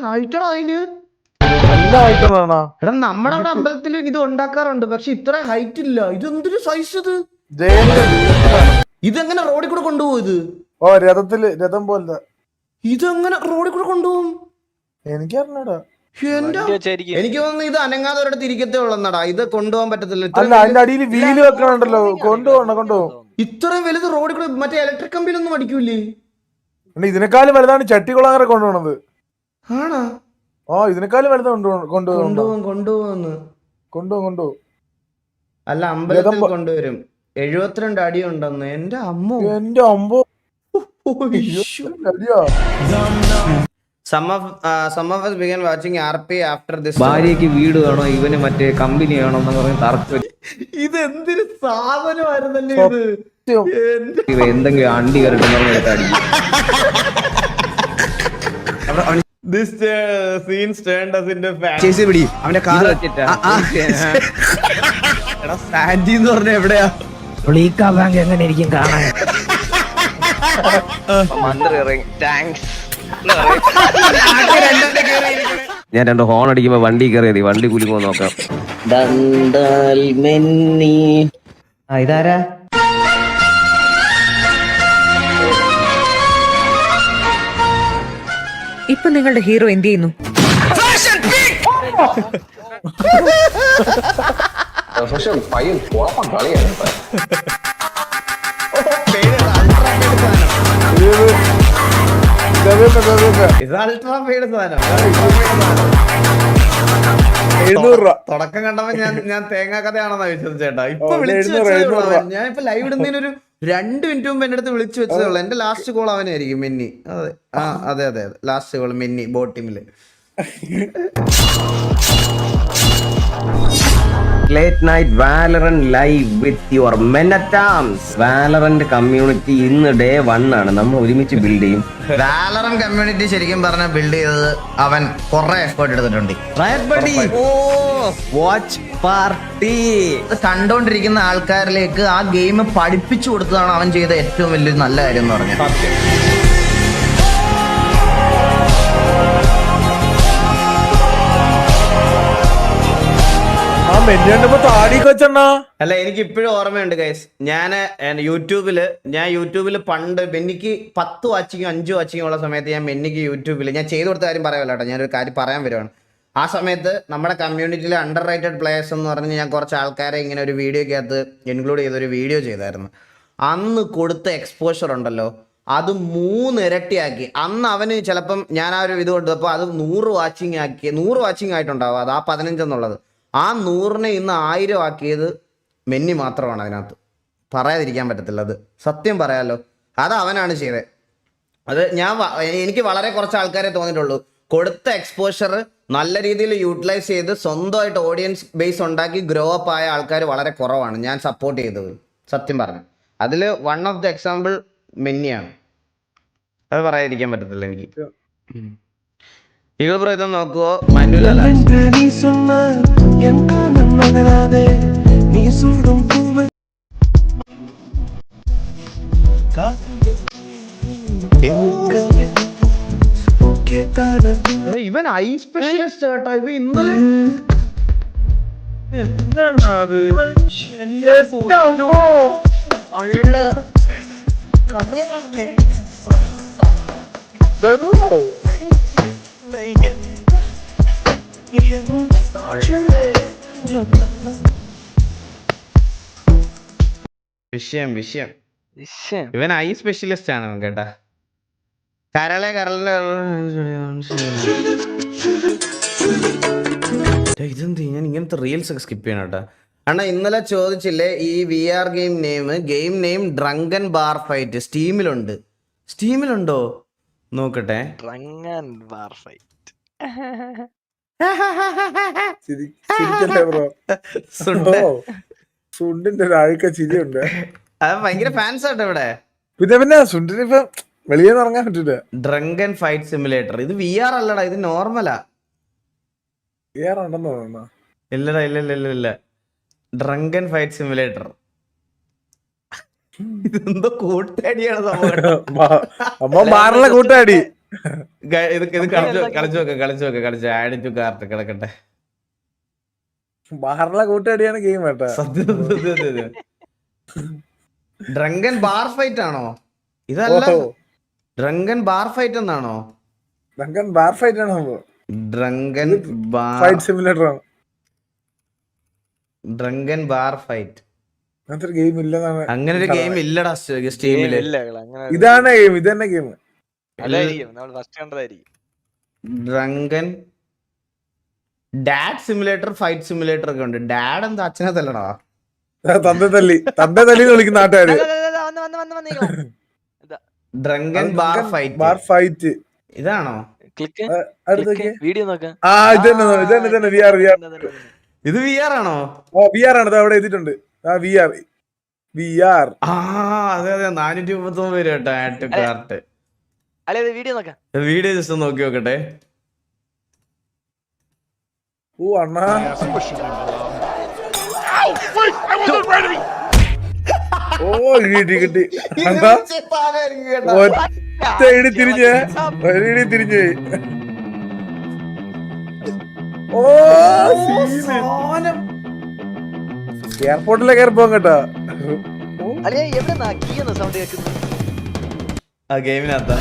ഹൈറ്റാണോ അതിന്? എടാ നമ്മുടെ അവിടെ അമ്പലത്തിൽ ഇത് ഉണ്ടാക്കാറുണ്ട്, പക്ഷെ ഇത്ര ഹൈറ്റ് ഇല്ല. ഇതെന്തൊരു സൈസ് ഇത്? ഇതെങ്ങനെ റോഡിൽ കൂടെ കൊണ്ടുപോകും? ഇത് രഥം പോലത്തെ ഇതെങ്ങനെ റോഡിൽ കൂടെ കൊണ്ടുപോകും? എനിക്കറിഞ്ഞടാ. എനിക്ക് തോന്നുന്നു ഇത് അനങ്ങാതെ ഒരിടത്ത് ഇരിക്കത്തേ ഉള്ളന്നാടാ. ഇത് കൊണ്ടുപോകാൻ പറ്റത്തില്ല. അതിന്റെ അടിയിൽ വീല് വെക്കണുണ്ടല്ലോ. കൊണ്ടുപോകും. ഇത്രയും വലുത് റോഡിൽ കൂടെ മറ്റേ ഇലക്ട്രിക് കമ്പിയിലൊന്നും അടിക്കൂലേ? ഇതിനേക്കാളും വലുതാണ് ചട്ടികുളങ്ങര കൊണ്ടുപോണത്. ആണോ? ഇതിനേക്കാളും വലുതാണ് കൊണ്ടുപോകും. അല്ല, അമ്പലത്തിൽ കൊണ്ടുവരും. 72 അടി ഉണ്ടെന്ന്. എന്റെ അമ്മോ. Some of us began watching RP after this. ഭാര്യക്ക് വീട് വേണോ, ഇവന് മറ്റേ കമ്പനി വേണോ എന്ന് പറഞ്ഞ് തർക്കം. ഇത് എന്തൊരു സാധനമായിരുന്നല്ലേ ഇത്? എന്തെങ്കിലും അണ്ടി കയറിട്ട് പറഞ്ഞെടുത്താടി. This scene turned us into fans. ചേച്ചി പിടി അവന്റെ കാർ വെച്ചിട്ടാ. എടാ സാൻഡി എന്ന് പറഞ്ഞ എവിടെയാ? Blika Bank എങ്ങനെ ഇരിക്കും കാണാൻ? ഞാൻ 2 ഹോൺ അടിക്കുമ്പോ വണ്ടി കയറിയത്, വണ്ടി കുലുങ്ങോ നോക്കാം. ഇതാരാ? ഇപ്പൊ നിങ്ങളുടെ ഹീറോ എന്ത് ചെയ്യുന്നു? തുടക്കം കണ്ടപ്പോ ഞാൻ തേങ്ങാ കഥയാണെന്നാ വിശ്വസിച്ചേട്ടാ. ഇപ്പൊ ഞാൻ ഇപ്പൊ ലൈവ് ഇടുന്നതിനൊരു 2 മിനിറ്റ് മുമ്പ് എന്റെ അടുത്ത് വിളിച്ചു വെച്ചതേ ഉള്ളൂ. എന്റെ ലാസ്റ്റ് കോൾ അവനായിരിക്കും, മെന്നി. അതെ ലാസ്റ്റ് കോൾ മെന്നി ബോട്ട് ടീമില്. Late night Valorant live with your men at arms. Valorant community ഇന്ന് day 1 ആണ്. നമ്മൾ ഒരുമിച്ച് ബിൽഡ് ചെയ്യും. Valorant community ശരിക്കും പറഞ്ഞ ബിൽഡ് ചെയ്തത് അവൻ കുറെ എഫേർട്ട് എടുത്തിട്ടുണ്ട്. വാച്ച് പാർട്ടി കണ്ടോണ്ടിരിക്കുന്ന ആൾക്കാരിലേക്ക് ആ ഗെയിം പഠിപ്പിച്ചു കൊടുത്തതാണ് അവൻ ചെയ്ത ഏറ്റവും വലിയൊരു നല്ല കാര്യം എന്ന് പറഞ്ഞത്. അല്ല, എനിക്ക് ഇപ്പോഴും ഓർമ്മയുണ്ട് ഗൈസ്. ഞാൻ യൂട്യൂബില് പണ്ട് മെന്നിക്ക് 10 വാച്ചിങ്ങും 5 വാച്ചിങ്ങും ഉള്ള സമയത്ത് ഞാൻ മെന്നിക്ക് യൂട്യൂബിൽ ഞാൻ ചെയ്തു കൊടുത്ത കാര്യം പറയാമല്ലോ കേട്ടോ. ഞാനൊരു കാര്യം പറയാൻ വരുവാണ്. ആ സമയത്ത് നമ്മുടെ കമ്മ്യൂണിറ്റിയിലെ അണ്ടർ റേറ്റഡ് പ്ലേയേഴ്സ് എന്ന് പറഞ്ഞ് ഞാൻ കുറച്ച് ആൾക്കാരെ ഇങ്ങനെ ഒരു വീഡിയോക്കകത്ത് ഇൻക്ലൂഡ് ചെയ്തൊരു വീഡിയോ ചെയ്തായിരുന്നു. അന്ന് കൊടുത്ത എക്സ്പോഷർ ഉണ്ടല്ലോ, അത് 3 ഇരട്ടിയാക്കി. അന്ന് അവന് ചിലപ്പം ഞാൻ ആ ഒരു ഇത് കൊടുത്തപ്പോൾ അത് 100 വാച്ചിങ് ആയിട്ടുണ്ടാവും. അത് ആ 15 എന്നുള്ളത്. ആ 100നെ ഇന്ന് 1000 ആക്കിയത് മെന്നി മാത്രമാണ്. അതിനകത്ത് പറയാതിരിക്കാൻ പറ്റത്തില്ല. അത് സത്യം പറയാലോ, അത് അവനാണ് ചെയ്തത്. അത് എനിക്ക് വളരെ കുറച്ച് ആൾക്കാരെ തോന്നിയിട്ടുള്ളൂ. കൊടുത്ത എക്സ്പോഷർ നല്ല രീതിയിൽ യൂട്ടിലൈസ് ചെയ്ത് സ്വന്തമായിട്ട് ഓഡിയൻസ് ബേസ് ഉണ്ടാക്കി ഗ്രോ അപ്പ് ആയ ആൾക്കാർ വളരെ കുറവാണ് ഞാൻ സപ്പോർട്ട് ചെയ്തത് സത്യം പറഞ്ഞു. അതിൽ വൺ ഓഫ് ദ എക്സാമ്പിൾ മെന്നിയാണ്. അത് പറയാതിരിക്കാൻ പറ്റത്തില്ല എനിക്ക്. ഈഗിൾ ബ്രോ ഇതൊന്ന് നോക്കുവോ? മനുലല്ല ഇവൻ ഐ സ്പെഷ്യലിസ്റ്റ് കേട്ടോ. ഇവ ഇന്നലെ വിഷയം ഇവൻ ഐ സ്പെഷ്യലിസ്റ്റ് ആണ് കേട്ടാ. കരളെ ഇതെന്ത് ഞാൻ ഇങ്ങനത്തെ റീൽസ് ഒക്കെ സ്കിപ്പ് ചെയ്യണം കേട്ടോ. അണ്ണാ ഇന്നലെ ചോദിച്ചില്ലേ ഈ VR game name drunken bar fight സ്റ്റീമിലുണ്ടോ നോക്കട്ടെ. ബ്രോ സുണ്ടിന്റെ ഒരു അഴുക്ക ചിരിയുണ്ട്. അത് ഭയങ്കര ഫാൻസ് ആട്ടോ ഇവിടെ. പിന്നെ സുണ്ടിന് ഇപ്പൊ വെളിയെന്ന് ഇറങ്ങാൻ പറ്റില്ല. ഡ്രങ്കൻ ഫൈറ്റ് സിമുലേറ്റർ ഇത് VR അല്ലടാ, ഇത് നോർമലാ. VR ഉണ്ടെന്ന് തോന്നുന്നു. ഇല്ല ഡ്രങ്കൻ ഫൈറ്റ് സിമുലേറ്റർ. ഇതെന്തോ കൂട്ടാടിയാണ് അമ്മ ബാറിലെ കൂട്ടാടി. ഇത് കളിച്ചു ആഡ് ടു കാർട്ട് കിടക്കട്ടെ. ബാറിലെ കൂട്ടാടിയാണ് ഗെയിം കേട്ടാ. ഡ്രങ്കൻ ബാർ ഫൈറ്റ് ആണോ? ഇതല്ല, ഡ്രങ്കൻ ബാർ ഫൈറ്റ് എന്നാണോ? ഡ്രങ്കൻ ബാർ ഫൈറ്റ് ആണോ? ഡ്രങ്കൻ ഫൈറ്റ് സിമുലേറ്റർ ആണ്. ഡ്രങ്കൻ ബാർ ഫൈറ്റ് അങ്ങനത്തെ ഗെയിം ഇല്ലെന്നാണ്. അങ്ങനെ ഒരു ഗെയിം ഇല്ലടാ സ്റ്റീമില്. ഇതാണ് ഗെയിം, ഇത് തന്നെ game. Drunken dad simulator fight simulator ഒക്കെ ഉണ്ട്. ഡാഡ് എന്താ അച്ഛനെ തല്ലടാ? തന്റെ തല്ലി വിളിക്കുന്ന നാട്ടുകാര്. ഡ്രങ്കൻ ബാർ ഫൈറ്റ് ഇതാണോ? വീഡിയോ നോക്കാം. ഇതന്നെ VR. ഇത് VR ആണോ? VR ആണ്, അവിടെ എഴുതിയിട്ടുണ്ട്. VR. അതെ 439 കേട്ടോ ആഡ് ടു കാർട്ട്. വീഡിയോ നോക്കാം. വീഡിയോ ജസ്റ്റ് ഒന്ന് നോക്കി നോക്കട്ടെ. ഓ അണ്ണാ കിട്ടി. ഒറ്റ തിരിഞ്ഞ് എയർപോർട്ടിലെ കയറി പോകാൻ കേട്ടാ. ആ ഗെയിമിനകത്താ.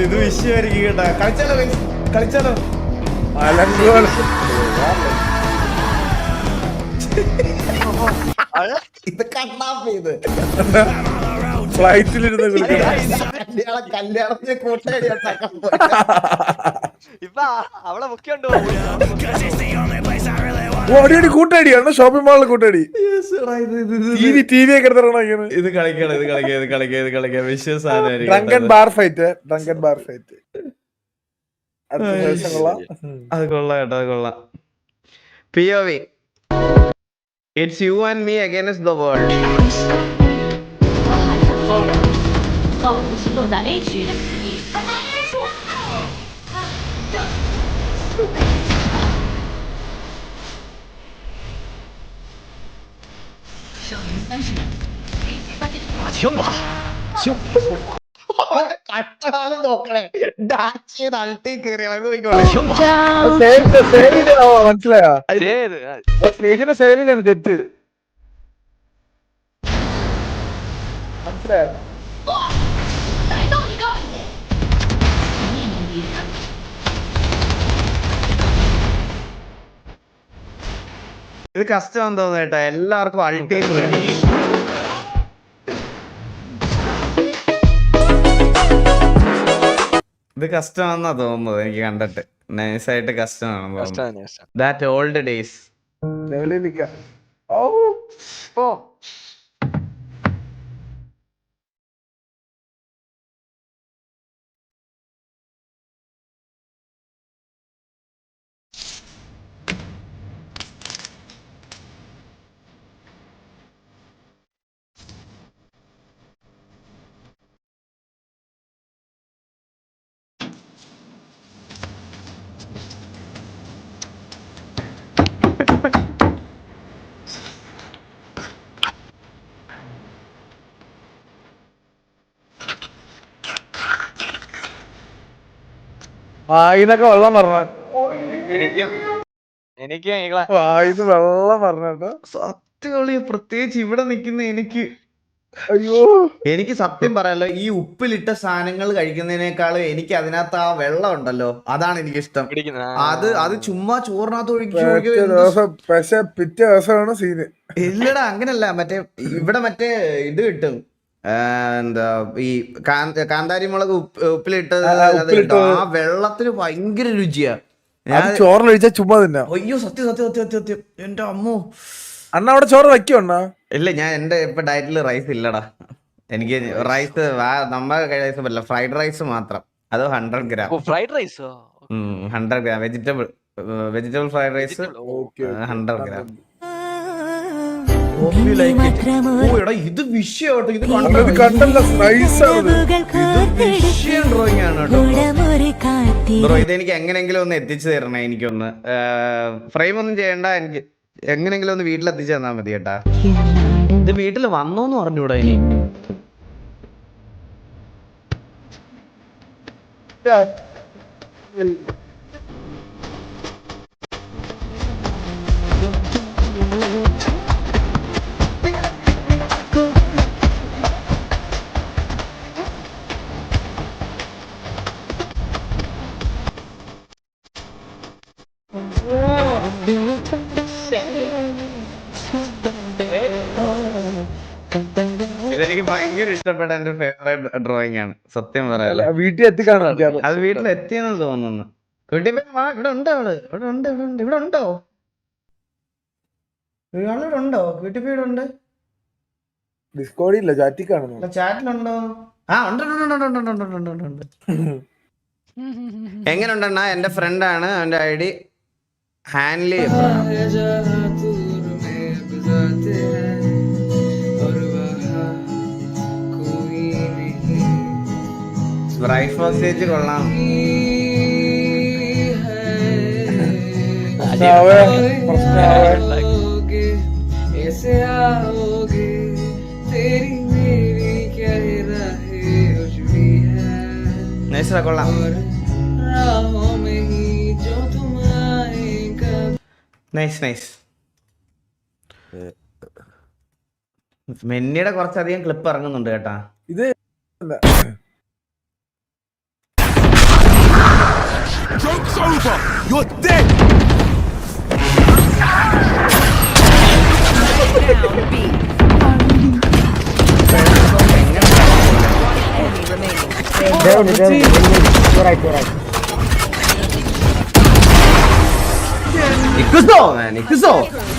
ഇത് വിഷയമായിരിക്കും കേട്ടാ. കളിച്ചാലോ ഇത് കണ്ണാപ്പ് ഇത് ഫ്ലൈറ്റിലിരുന്ന് കല്യാണത്തിന് കൂട്ടുകാരി ഇപ്പൊ അവളെ മുഖ്യുണ്ടോ? കൂട്ടടിയാണ് ഷോപ്പിംഗ് മാളിലെ കൂട്ടടി. TV ഒക്കെ എടുത്തിറങ്ങണ. ഇത് കളിക്കാം വിശ്വാസം. Drunken bar fight. അത് കൊള്ളാം കേട്ടോ, അത് കൊള്ളാം. POV it's you and me against the world. നോക്കണേ മനസ്സിലായോ? സ്നേഹിന്റെ സേവിലാണ് തെറ്റ്. മനസ്സിലായോ? ഇത് കഷ്ടം തോന്നുന്നു കേട്ടോ. എല്ലാവർക്കും അൾട്ടിമേറ്റ് റെഡി. ഇത് കഷ്ടമാണെന്നാ തോന്നുന്നത് എനിക്ക് കണ്ടിട്ട്. നൈസായിട്ട് കഷ്ടമാണ്. That old days. വായിന്നൊക്കെ വെള്ളം പറഞ്ഞ എനിക്ക് വായിന്ന് വെള്ളം പറഞ്ഞോ. സത്യമുള്ള പ്രത്യേകിച്ച് ഇവിടെ നിൽക്കുന്ന എനിക്ക് അയ്യോ എനിക്ക് സത്യം പറയാലോ, ഈ ഉപ്പിലിട്ട സാധനങ്ങൾ കഴിക്കുന്നതിനേക്കാളും എനിക്ക് അതിനകത്ത് ആ വെള്ളം ഉണ്ടല്ലോ, അതാണ് എനിക്കിഷ്ടം. അത് ചുമ്മാ ചോറിനകത്ത് പക്ഷെ പിറ്റേ ദിവസമാണ് സീന്. ഇല്ലടാ അങ്ങനല്ല, മറ്റേ ഇവിടെ മറ്റേ ഇത് കിട്ടും, എന്താ ഈ കാന്താരി മുളക് ഉപ്പിലിട്ടത്. ആ വെള്ളത്തിന് ഭയങ്കര രുചിയാ. ചോറിനൊഴിച്ചാ ചുമ്മാ തിന്നാ. അയ്യോ സത്യം സത്യം സത്യം സത്യം സത്യം എന്റെ അമ്മോ. അണ്ണ അവിടെ ചോറ് വയ്ക്കണ്ട? ഇല്ല, ഞാൻ എന്റെ ഇപ്പൊ ഡയറ്റിൽ റൈസ് ഇല്ലടാ. എനിക്ക് റൈസ് നമ്മുടെ റൈസ് പറ്റില്ല, ഫ്രൈഡ് റൈസ് മാത്രം. അത് 100 ഗ്രാം. ഫ്രൈഡ് റൈസോ? 100 gram vegetable fried rice 100 gram. ഇത് വിഷയോട്ടോ, ഇത് വിഷയം ഡ്രോയിങ് ആണ് കേട്ടോ ബ്രോ. ഇതെനിക്ക് എങ്ങനെങ്കിലും ഒന്ന് എത്തിച്ചു തരണേ. എനിക്കൊന്ന് ഫ്രെയിം ഒന്നും ചെയ്യണ്ട, എനിക്ക് എങ്ങനെങ്കിലും ഒന്ന് വീട്ടിലെത്തിച്ചു തന്നാ മതി കേട്ടാ. ഇത് വീട്ടിൽ വന്നോന്ന് പറഞ്ഞൂടാ ഇനി. ഇതെനിക്ക് ഭയങ്കര ഇഷ്ടപ്പെട്ട എന്റെ ഫേവറേറ്റ് ഡ്രോയിങ് ആണ് സത്യം പറയാലോ. വീട്ടിൽ എത്തിക്കാണോ? അത് വീട്ടിൽ എത്തിയെന്ന് തോന്നുന്നു. ഇവിടെ ഉണ്ട്, ഇവിടെ ഉണ്ട്, ഇവിടെ ഉണ്ടോ? ഇവിടെ ഉണ്ടോ? വീട്ടിൽ ഇവിടെ ഉണ്ട്. ഡിസ്കോഡില്ല, ചാറ്റിൽ കാണുന്നു. ചാറ്റിലുണ്ടോ? ആ ഉണ്ട്. എങ്ങനെയുണ്ടെന്നാ? എന്റെ ഫ്രണ്ടാണ്, അവന്റെ ഐഡി ഹാൻഡിൽ ബ്രൈറ്റ് ഫോക്സേജ് കൊള്ളാം. നൈസ് കൊള്ളാം. നൈസ്. മെന്നിയുടെ കുറച്ചധികം ക്ലിപ്പ് ഇറങ്ങുന്നുണ്ട് കേട്ടാ. ഇത്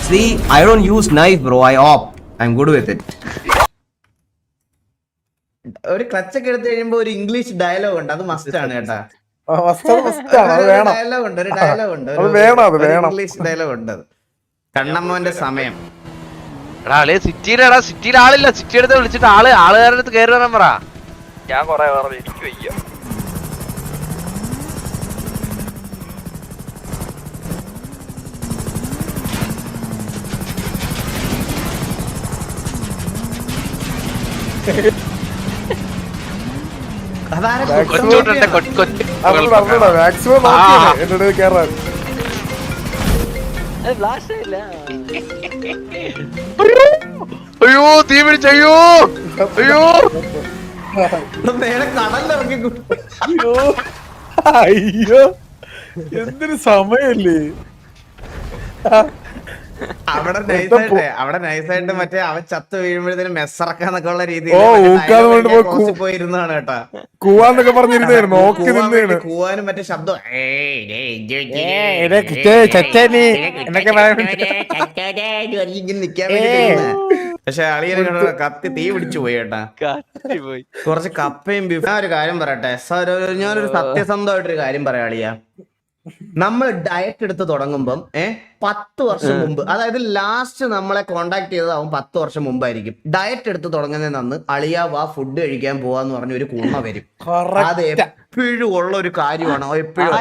See, I don't use knife bro, I op. I'm good with it. ഒരു ക്ലച്ചൊക്കെ എടുത്തു കഴിയുമ്പോ ഒരു ഇംഗ്ലീഷ് ഡയലോഗ് ഉണ്ട്, അത് മസ്റ്റ് ആണ് കേട്ടാ. ഡയലോഗ് ഉണ്ട്, ഇംഗ്ലീഷ് ഡയലോഗ് ഉണ്ട്. കണ്ണമ്മന്റെ സമയം. സിറ്റിയിൽ ആളില്ല. സിറ്റി എടുത്ത് വിളിച്ചിട്ട് ആളുകാരുടെ അടുത്ത് കയറി വരാൻ പറ. ഞാൻ കൊറേ പറഞ്ഞു, എനിക്ക് വയ്യ. അയ്യോ തീ പിടിച്ച, അയ്യോ അയ്യോ എന്തൊരു സമയല്ലേ. അവിടെ നൈസായിട്ട് മറ്റേ അവൻ ചത്ത് വീഴുമ്പോഴത്തേനും മെസ്സറക്കാന്നൊക്കെ ഉള്ള രീതിയിൽ പോയിരുന്നാണ് കേട്ടാ. കൂവാന്നൊക്കെ പറഞ്ഞിരുന്നു, കൂവാനും മറ്റേ ശബ്ദം നിക്കാൻ വേണ്ടി. പക്ഷെ അളിയനെ കത്തി തീ പിടിച്ചു പോയി കേട്ടാ. കുറച്ച് കപ്പയും ബീഫ്. ഞാൻ ഒരു കാര്യം പറയട്ടെ, ഞാനൊരു സത്യസന്ധമായിട്ടൊരു കാര്യം പറയാം അളിയ. നമ്മൾ ഡയറ്റ് എടുത്ത് തുടങ്ങുമ്പം 10 വർഷം മുമ്പ്, അതായത് ലാസ്റ്റ് നമ്മളെ കോണ്ടാക്ട് ചെയ്തതാവും 10 വർഷം മുമ്പായിരിക്കും. ഡയറ്റ് എടുത്ത് തുടങ്ങുന്നതിന് അന്ന് അളിയ വാ ഫുഡ് കഴിക്കാൻ പോവാന്ന് പറഞ്ഞ ഒരു കുണ്ണ വരും. അത് എപ്പോഴും ഉള്ള ഒരു കാര്യമാണ്. എപ്പോഴും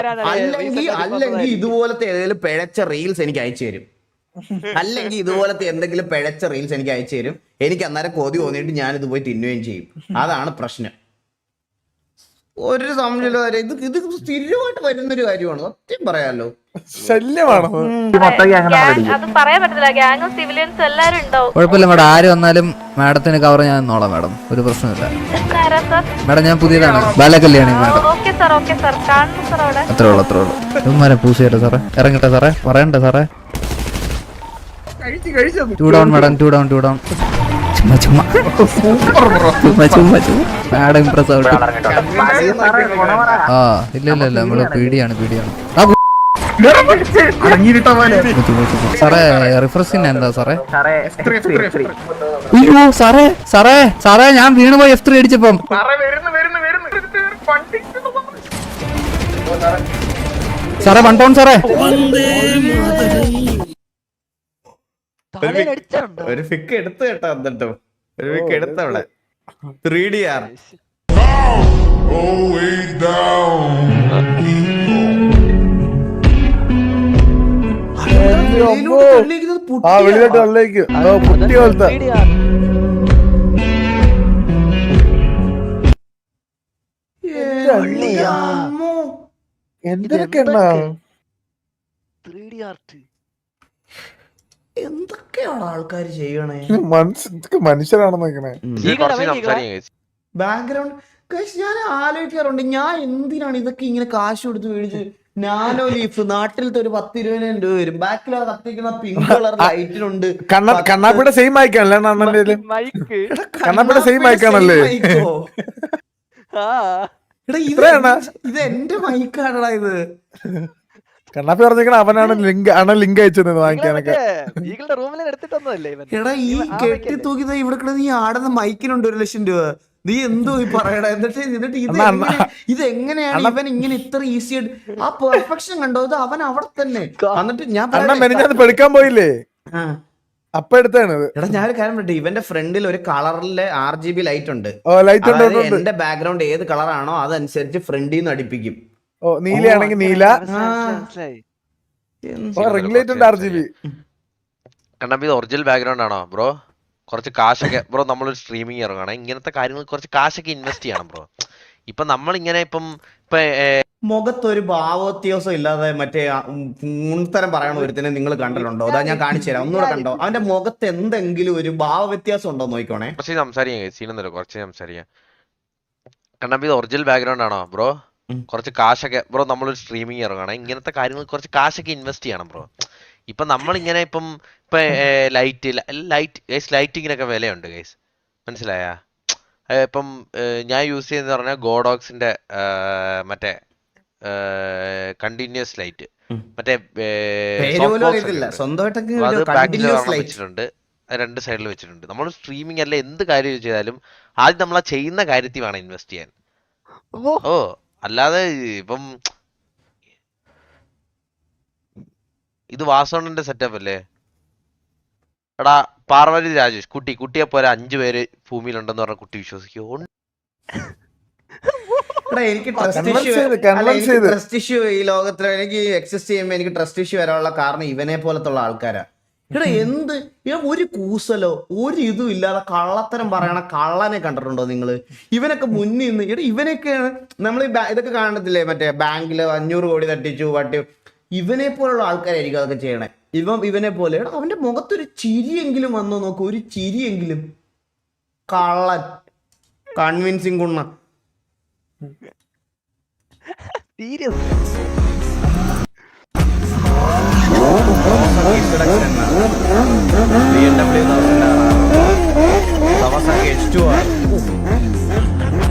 അല്ലെങ്കിൽ ഇതുപോലത്തെ ഏതെങ്കിലും പിഴച്ച റീൽസ് എനിക്ക് അയച്ചു തരും. അല്ലെങ്കിൽ ഇതുപോലത്തെ എന്തെങ്കിലും പിഴച്ച റീൽസ് എനിക്ക് അയച്ചു തരും. എനിക്ക് അന്നേരം കൊതി തോന്നിയിട്ട് ഞാനിത് പോയി തിന്നുകയും ചെയ്യും. അതാണ് പ്രശ്നം. ഒരു സംശയമില്ല. ഇത് സ്ഥിരമായിട്ട് വരുന്നൊരു കാര്യമാണ്, സത്യം പറയാലോ. ശല്യമാണോ? അത് പറയാൻ പറ്റത്തില്ല. ഗ്യാങ്ങും സിവിലിയൻസും എല്ലാരും ഉണ്ടാവും. കുഴപ്പമില്ല മാഡം, ആര് വന്നാലും മാഡത്തിന് കവർ ഞാൻ നോളാം മാഡം, ഒരു പ്രശ്നമില്ല. മാഡം ഞാൻ പുതിയതാണ്, Balakalyani madam. Okay sir, okay sir. കാണുന്നു സാർ അവിടെ. അത്രേ ഉള്ളൂ. ഇവന്മാരെ പൂസ് ചെയ്യട്ടെ സാറേ, ഇറങ്ങട്ടെ സാറേ, പറയണ്ടേ സാറേ. 2 down മാഡം, 2 down. ചുമ്മാ മാഡം ഇംപ്രസ് ആവട്ടെ. ആ ഇല്ല നമ്മള് പേടിയാണ്. സാറേ റിഫ്രഷിന് എന്താ സാറേ? അയ്യോ സാറേ ഞാൻ വീണുപോയി F3 അടിച്ചപ്പം. സാറേ 1 down സാറേ. ഒരു ഫിക്ക് എടുത്ത് കേട്ടോ, എന്നിട്ടോ ഒരു ഫിക്ക് എടുത്തവിടെ 3DR. വെളിയിലോട്ട് വെള്ളേക്ക് പുട്ടി പോലത്തെ. എന്തൊക്കെ എന്തൊക്കെയാണ് ആൾക്കാർ ചെയ്യണേ? മനുഷ്യരാണെന്നൊക്കെ ബാക്ക്ഗ്രൗണ്ട് ഞാൻ ആലോചിക്കാറുണ്ട്, ഞാൻ എന്തിനാണ് ഇതൊക്കെ ഇങ്ങനെ കാശ് കൊടുത്ത് മേടിച്ച്. നാനോ ലീഫ് നാട്ടിലത്തെ ഒരു 10-20 രൂപ വരും. ബാക്കിൽ കത്തിക്കുന്ന പിങ്ക് കളർ ലൈറ്റിനുണ്ട്. കണ്ണാപ്പിയുടെ സെയിം മൈക്കാണല്ലേ അണ്ണന്റെ? കണ്ണാപ്പിയുടെ സെയിം മൈക്കാണല്ലേ? ഇത് എന്റെ മൈക്കാണടാ ഇത്. കണ്ണാപ്പി പറഞ്ഞേക്കണ അവനാണ് ലിങ്ക് അയച്ചത് വാങ്ങിക്കാനൊക്കെ. എടാ ഈ കെട്ടി തൂക്കിയത് ഇവിടെ കിടന്ന് ഈ ആടുന്ന മൈക്കിനുണ്ട് 1 ലക്ഷം രൂപ. നീ എന്തോ ഈ പറയടാ? എന്നിട്ട് ഇതെങ്ങനെയാണ് ഇവൻ ഇങ്ങനെ ഇത്ര ഈസി ആയിട്ട് ആ പെർഫെക്ഷൻ കണ്ടോ? ഇത് അവൻ അവിടെ തന്നെ. എന്നിട്ട് ഞാൻ പെടുക്കാൻ പോയില്ലേ, അപ്പൊ എടുത്താണ്. എടാ ഞാനൊരു കാര്യം പറയട്ടെ, ഇവന്റെ ഫ്രണ്ടിൽ ഒരു കളറിലെ RGB ലൈറ്റ് ഉണ്ട്. എന്റെ ബാക്ക്ഗ്രൗണ്ട് ഏത് കളറാണോ അതനുസരിച്ച് ഫ്രണ്ടിൽ നിന്ന് അടിപ്പിക്കും. നീലയാണെങ്കിൽ നീല, റെഗുലേറ്റഡ് RGB. കണ്ണാപ്പി ഇത് ഒറിജിനൽ ബാക്ക്ഗ്രൗണ്ട് ആണോ ബ്രോ? കുറച്ച് കാശൊക്കെ ബ്രോ, നമ്മളൊരു സ്ട്രീമിങ് ഇറങ്ങണം, ഇങ്ങനത്തെ കാര്യങ്ങൾ കുറച്ച് കാശൊക്കെ ഇൻവെസ്റ്റ് ചെയ്യണം ബ്രോ. ഇപ്പൊ നമ്മളിങ്ങനെ ഇപ്പൊ മുഖത്തൊരു ഭാവവ്യത്യാസം ഇല്ലാതെ മറ്റേ മുൻതരം പറയണ ഒരുത്തിനെ നിങ്ങൾ കണ്ടിട്ടുണ്ടോ? അതാ ഞാൻ കാണിച്ചു തരാം, ഒന്നുകൂടെ കണ്ടോ. അവന്റെ മുഖത്ത് എന്തെങ്കിലും ഒരു ഭാവവ്യത്യാസം ഉണ്ടോ നോക്കണേ. കുറച്ച് സംസാരിക്കാം, സീനൊന്നുമില്ല, കുറച്ച് സംസാരിക്കാം. കണ്ണാപ്പി ഇത് ഒറിജിനൽ ബാക്ക്ഗ്രൗണ്ട് ആണോ ബ്രോ? കുറച്ച് കാശൊക്കെ ബ്രോ, നമ്മളൊരു സ്ട്രീമിങ് ഇറങ്ങണം, ഇങ്ങനത്തെ കാര്യങ്ങൾ കുറച്ച് കാശൊക്കെ ഇൻവെസ്റ്റ് ചെയ്യണം ബ്രോ. ഇപ്പൊ നമ്മളിങ്ങനെ ഇപ്പൊ ലൈറ്റിങ്ങിനൊക്കെ വിലയുണ്ട് ഗൈസ്, മനസ്സിലായ? ഇപ്പം ഞാൻ യൂസ് ചെയ്യുന്ന പറഞ്ഞാൽ ഗോഡോക്സിന്റെ മറ്റേ കണ്ടിന്യൂസ് ലൈറ്റ്, മറ്റേ വെച്ചിട്ടുണ്ട്, 2 സൈഡിൽ വെച്ചിട്ടുണ്ട്. നമ്മൾ സ്ട്രീമിംഗ് അല്ല എന്ത് കാര്യം ചെയ്താലും ആദ്യം നമ്മൾ ആ ചെയ്യുന്ന കാര്യത്തിൽ വേണം ഇൻവെസ്റ്റ് ചെയ്യാൻ. ഓ അല്ലാതെ ഇപ്പം ഇത് വാസോണന്റെ സെറ്റപ്പ് അല്ലേ? എടാ പാർവതി രാജേഷ് കുട്ടിയെ പോലെ 5 പേര് ഭൂമിയിലുണ്ടെന്ന് പറഞ്ഞ കുട്ടി വിശ്വസിക്കുമോ? എനിക്ക് ട്രസ്റ്റ് ഇഷ്യൂ ഈ ലോകത്തിൽ എനിക്ക് എക്സിസ്റ്റ് ചെയ്യുമ്പോൾ എനിക്ക് ട്രസ്റ്റ് ഇഷ്യൂ വരാനുള്ള കാരണം ഇവനെ പോലത്തുള്ള ആൾക്കാരാ. എടാ ഒരു കൂസലോ ഒരു ഇതും ഇല്ലാതെ കള്ളത്തരം പറയണ കള്ളനെ കണ്ടിട്ടുണ്ടോ നിങ്ങള്? ഇവനൊക്കെ മുന്നിൽ നിന്ന് ഇവനൊക്കെയാണ് നമ്മൾ ഇതൊക്കെ കാണത്തില്ലേ, മറ്റേ ബാങ്കില് 500 കോടി തട്ടിച്ചു പട്ടി. ഇവനെ പോലുള്ള ആൾക്കാരായിരിക്കും അതൊക്കെ ചെയ്യണേ. ഇവനെ പോലെ അവന്റെ മുഖത്തൊരു ചിരിയെങ്കിലും വന്നോ നോക്കൂ, ഒരു ചിരിയെങ്കിലും. കള്ളൻ, കൺവിൻസിങ് കുണ്ണ.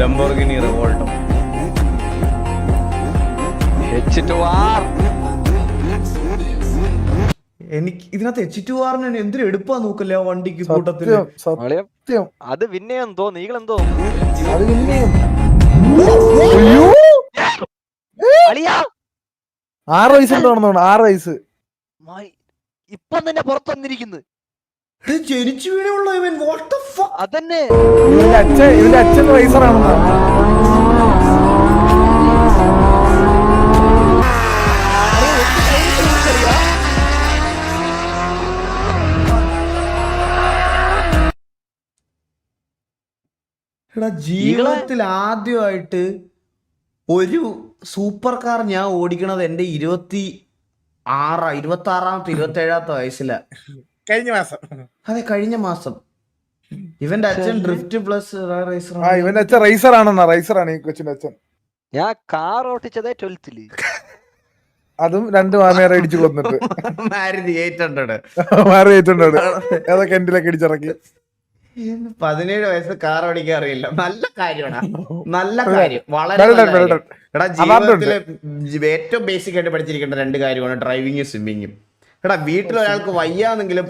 ലംബോർഗിനി റിവോൾട്ടോ എനിക്ക് ഇതിനകത്ത് H2R എന്തൊരു എടുപ്പാ നോക്കല്ലേ ആ വണ്ടിക്ക് കൂട്ടത്തില്. അത് പിന്നെയും തോന്നുന്നു, നീകളെന്തോ 6 വയസ്സുണ്ടോ? 6 വയസ്സ് ഇപ്പം തന്നെ പുറത്തു വന്നിരിക്കുന്നു. ജനിച്ചു വീണുള്ള ഇവൻ. What the fuck? അതന്നെ ഇവന്റെ അച്ഛൻ വയസ്സറാണെന്നാ. ജീവിതത്തിൽ ആദ്യമായിട്ട് ഒരു സൂപ്പർ കാർ ഞാൻ ഓടിക്കണത് എന്റെ 27ാമത്തെ വയസ്സില. കഴിഞ്ഞ മാസം. അതെ, കഴിഞ്ഞ മാസം. ഇവന്റെ അച്ഛൻ ഡ്രിഫ്റ്റ് പ്ലസ് റേസർ. ഇവന്റെ അച്ഛൻ റേസർ ആണെന്നാ. റേസറാണ് ഈ കൊച്ചിന്റെ അച്ഛൻ. ഞാൻ കാർ ഓട്ടിച്ചതേ 12th. അതും 2 മാമേറെ ഇടിച്ചു കൊന്നിട്ട്. മാരുതി 800. മാറി 800 ഏതൊക്കെ എൻഡിലൊക്കെ ഇടിച്ചിറക്കി. 17 വയസ്സ് കാർ ഓടിക്കാൻ അറിയില്ല. നല്ല കാര്യമാണ്, നല്ല കാര്യം, വളരെ എടാ. ജീവിതത്തിലെ ഏറ്റവും ബേസിക് ആയിട്ട് പഠിച്ചിരിക്കേണ്ട 2 കാര്യമാണ് ഡ്രൈവിങ്ങും സ്വിമ്മിങ്ങും. എടാ, വീട്ടിൽ ഒരാൾക്ക് വയ്യാന്നെങ്കിലും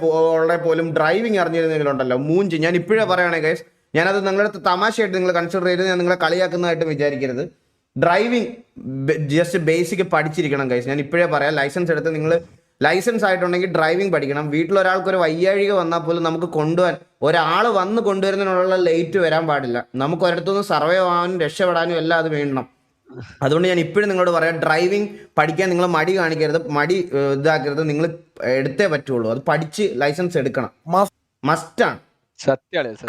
പോലും ഡ്രൈവിംഗ് അറിഞ്ഞിരുന്നെങ്കിലും ഉണ്ടല്ലോ മൂഞ്ചി. ഞാൻ ഇപ്പോഴേ പറയുകയാണെങ്കിൽ ഗൈസ്, ഞാനത് നിങ്ങളുടെ അടുത്ത് തമാശയായിട്ട് നിങ്ങൾ കൺസിഡർ ചെയ്ത് ഞാൻ നിങ്ങളെ കളിയാക്കുന്നതായിട്ട് വിചാരിക്കരുത്. ഡ്രൈവിംഗ് ജസ്റ്റ് ബേസിക് പഠിച്ചിരിക്കണം ഗൈസ്. ഞാൻ ഇപ്പോഴേ പറയാം, ലൈസൻസ് എടുത്ത് നിങ്ങൾ ലൈസൻസ് ആയിട്ടുണ്ടെങ്കിൽ ഡ്രൈവിംഗ് പഠിക്കണം. വീട്ടിലൊരാൾക്കൊരു വയ്യാഴിക വന്നാൽ പോലും നമുക്ക് കൊണ്ടുപോകാൻ ഒരാൾ വന്ന് കൊണ്ടുവരുന്നതിനുള്ള ലേറ്റ് വരാൻ പാടില്ല. നമുക്ക് ഒരിടത്തുനിന്ന് സർവേ ആവാനും രക്ഷപ്പെടാനും എല്ലാം അത് വേണം. അതുകൊണ്ട് ഞാൻ ഇപ്പോഴും നിങ്ങളോട് പറയാം, ഡ്രൈവിംഗ് പഠിക്കാൻ നിങ്ങൾ മടി കാണിക്കരുത്, മടി ഇതാക്കരുത്. നിങ്ങൾ എടുത്തേ പറ്റുള്ളൂ. അത് പഠിച്ച് ലൈസൻസ് എടുക്കണം, മസ്റ്റാണ്.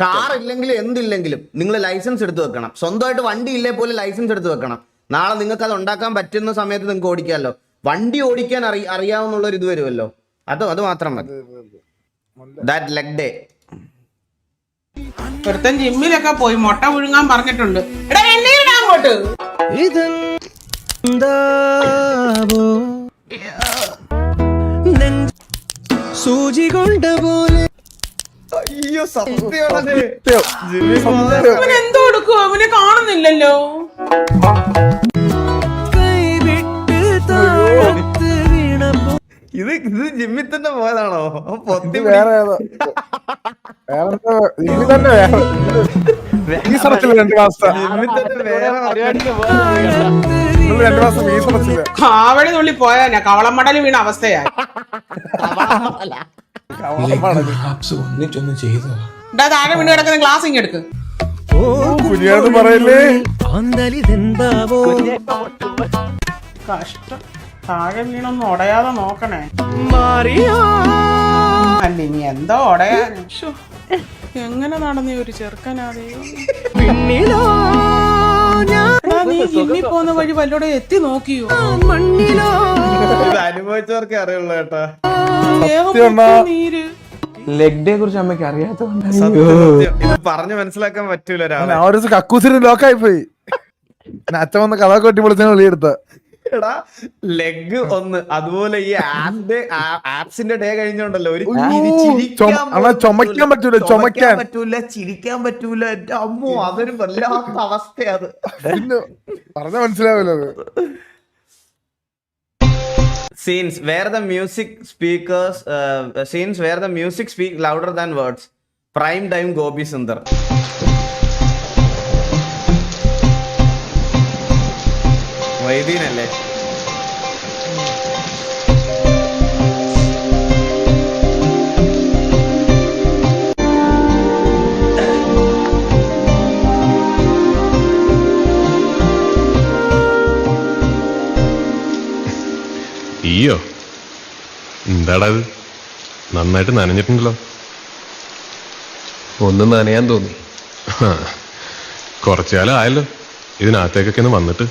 കാർ ഇല്ലെങ്കിലും എന്തില്ലെങ്കിലും നിങ്ങൾ ലൈസൻസ് എടുത്ത് വെക്കണം. സ്വന്തമായിട്ട് വണ്ടി ഇല്ലേ പോലും ലൈസൻസ് എടുത്ത് വെക്കണം. നാളെ നിങ്ങൾക്ക് അത് ഉണ്ടാക്കാൻ പറ്റുന്ന സമയത്ത് നിങ്ങൾക്ക് ഓടിക്കാമല്ലോ. വണ്ടി ഓടിക്കാൻ അറിയാവുന്നുള്ളൊരു ഇത് വരുമല്ലോ. അത് മാത്രം മതി. That leg day. ഒരുത്തൻ ജിമ്മിലൊക്കെ പോയി മുട്ട പുഴുങ്ങാൻ പറഞ്ഞിട്ടുണ്ട്. എടാ, എന്നെ ഇടാ അങ്ങോട്ട്. സൂചി കൊണ്ട പോലെ. അയ്യോ, സത്യമാണത്. അവൻ എന്തോ എടുക്കുവോ? അവനെ കാണുന്നില്ലല്ലോ. ഇത് ജിമ്മിൽ തന്നെ പോയതാണോ? വേറെ തന്നെ ഈ സ്ഥലത്തില് 2 മാസത്തെ 2 മാസം ഈ സ്ഥലത്തില് കാവടി തുള്ളി പോയാ കവളം മടല് വീണ അവസ്ഥയായി. ഒന്നിച്ചൊന്നും ചെയ്തോ? താഴെ വീണ് കിടക്കുന്ന ഗ്ലാസ് ഇങ്ങ് എടുക്ക്. കുഞ്ഞാന്ന് പറയല്ലേ. കഷ്ടം. താഴെ വീണൊന്നും ഉടയാതെ നോക്കണേ. അല്ല, ഇനി എന്തോ ഉടയാൻ. എങ്ങനെ നടന്നേ ഒരു ചെറുക്കനാതെ. നീ ജിമ്മിൽ പോകുന്ന വഴി വല്ലോടെ എത്തി നോക്കിയോ? ഇത് അനുഭവിച്ചവർക്കേ അറിയുള്ളൂ കേട്ടാ. നീര് ലെഗ് ഡേ കുറിച്ച് അമ്മയ്ക്ക് അറിയാത്തതുകൊണ്ട് ഇത് പറഞ്ഞു മനസ്സിലാക്കാൻ പറ്റൂല. കക്കൂസിന് ലോക്കായി പോയി. അച്ഛൻ വന്ന് കഥ കൊട്ടി പൊളിച്ചാൽ വിളിയെടുത്ത. എടാ, ലെഗ് ഒന്ന്. അതുപോലെ ഈ ആപ്സിന്റെ ഡേ കഴിഞ്ഞോണ്ടല്ലോ, ഒരു ചുമക്കാൻ പറ്റൂല, ചിരിക്കാൻ പറ്റൂല. എന്റെ അമ്മോ, അതൊരു വല്ലാത്ത അവസ്ഥയത്. പറഞ്ഞ മനസ്സിലാവില്ല. Scenes where the music speak louder than words. Prime time Gopi Sundar. വൈദീനല്ലേ? ഈയോ, എന്താടാ ഇത്? നന്നായിട്ട് നനഞ്ഞിട്ടുണ്ടല്ലോ. ഒന്ന് നനയാൻ തോന്നി. കുറച്ചു കാലം ആയല്ലോ ഇതിനകത്തേക്കൊക്കെ ഒന്ന് വന്നിട്ട്.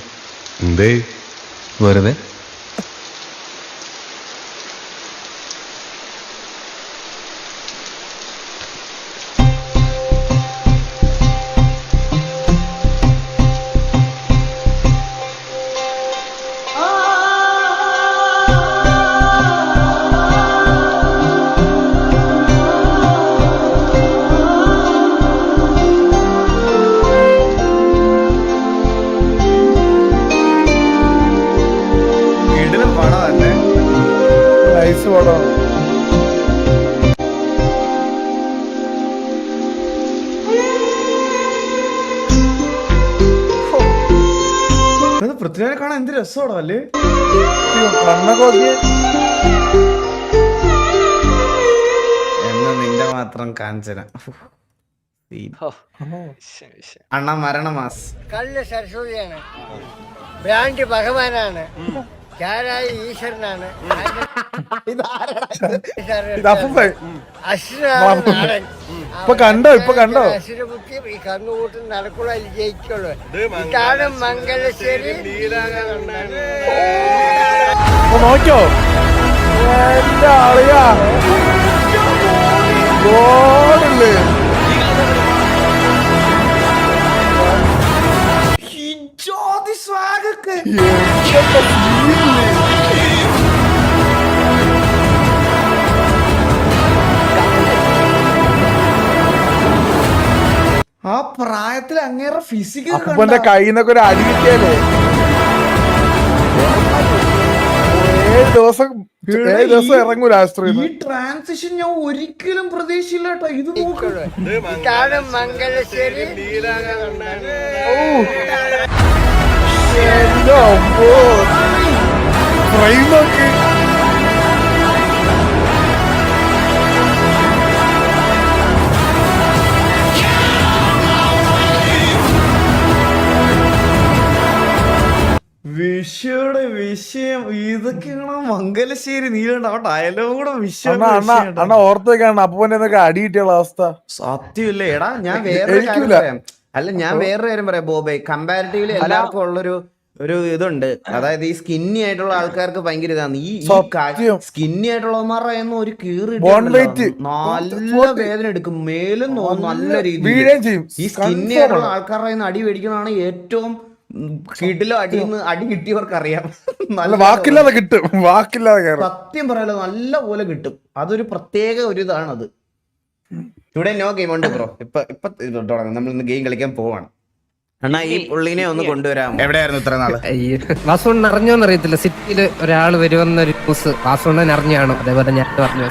എന്തേ? വെറുതെ. പൃഥ്വിനെ കാണാൻ എന്ത് രസമാണോ അല്ലേ? എന്ന് നിന്റെ മാത്രം കാഞ്ചന. അണ്ണ മരണമാസ്. കല്ല് സരസ്വതിയാണ്, ബ്രാൻഡ് ഭഗവാനാണ്, ചാരായ ഈശ്വരനാണ്, അശ്വനാഥൻ, ഇപ്പൊ കണ്ടോ കണ്ണുകൂട്ടി നടക്കുള്ള ജയിക്കുള്ളൂ ഇതാണ് മംഗലശ്ശേരി നോക്കിയോ എന്റെ ആളിയാ ഗോളല്ലേ ആ പ്രായത്തിൽ അങ്ങേറെ ഫിസിക്കൽ അപ്പന്റെ കയ്യിൽ നിന്നൊക്കെ ഒരു അടി കിട്ടിയല്ലേ 7 ദിവസം ഇറങ്ങൂ രാഷ്ട്രീയം. ഈ ട്രാൻസിഷൻ ഞാൻ ഒരിക്കലും പ്രതീക്ഷയില്ല കേട്ടോ. ഇത് നോക്കണേ ഇതാണ് മംഗലശ്ശേരി നോക്കി വിഷയുടെ വിഷയം ഇതൊക്കെയാണ് മംഗലശ്ശേരി നീലണ്ട ആ ഡയലോഗ് കൂടെ വിഷയം അണ്ണ ഓർത്തേക്കാണ് അപ്പന്റെ എന്തൊക്കെ അടി കിട്ടിയുള്ള അവസ്ഥ. സത്യമില്ല എടാ. ഞാൻ വേറൊരു കാര്യം പറയാം. ഞാൻ വേറൊരു കാര്യം പറയാം ബോബേ. കമ്പാരിറ്റീവ്ലി എല്ലാവർക്കും ഉള്ളൊരു ഇതുണ്ട്. അതായത് ഈ സ്കിന്നി ആയിട്ടുള്ള ആൾക്കാർക്ക് ഭയങ്കര ഇതാണ്. ഈ സ്കിന്നി ആയിട്ടുള്ളവന്മാരുടെ ഒരു കീറി നല്ല വേദന എടുക്കും. മേലും നല്ല രീതിയിൽ ഈ സ്കിന്നി ആയിട്ടുള്ള ആൾക്കാരുടെ അടി മേടിക്കുന്നതാണ് ഏറ്റവും കിടിലോ. അടി കിട്ടിയവർക്ക് അറിയാം. നല്ല വാക്കില്ലാതെ കിട്ടും. സത്യം പറയാലോ നല്ല പോലെ കിട്ടും. അതൊരു പ്രത്യേക ഒരു ഇതാണത്. ഇവിടെ നോ ഗെയിം ഉണ്ട് ബ്രോ. ഇപ്പൊ തുടങ്ങും. നമ്മൾ ഇന്ന് ഗെയിം കളിക്കാൻ പോവാണ്. അണ്ണാ ഈ പുള്ളിനെ ഒന്ന് കൊണ്ടുവരാം. എവിടെയായിരുന്നു ഇത്ര നാള്? വാസുണ്ണൻ അറിഞ്ഞോന്ന് അറിയത്തില്ല. സിറ്റിയില് ഒരാൾ വരുമെന്നൊരു ന്യൂസ് വാസുണ്ണൻ അറിഞ്ഞാണോ? അതേപോലെ ഞാൻ പറഞ്ഞു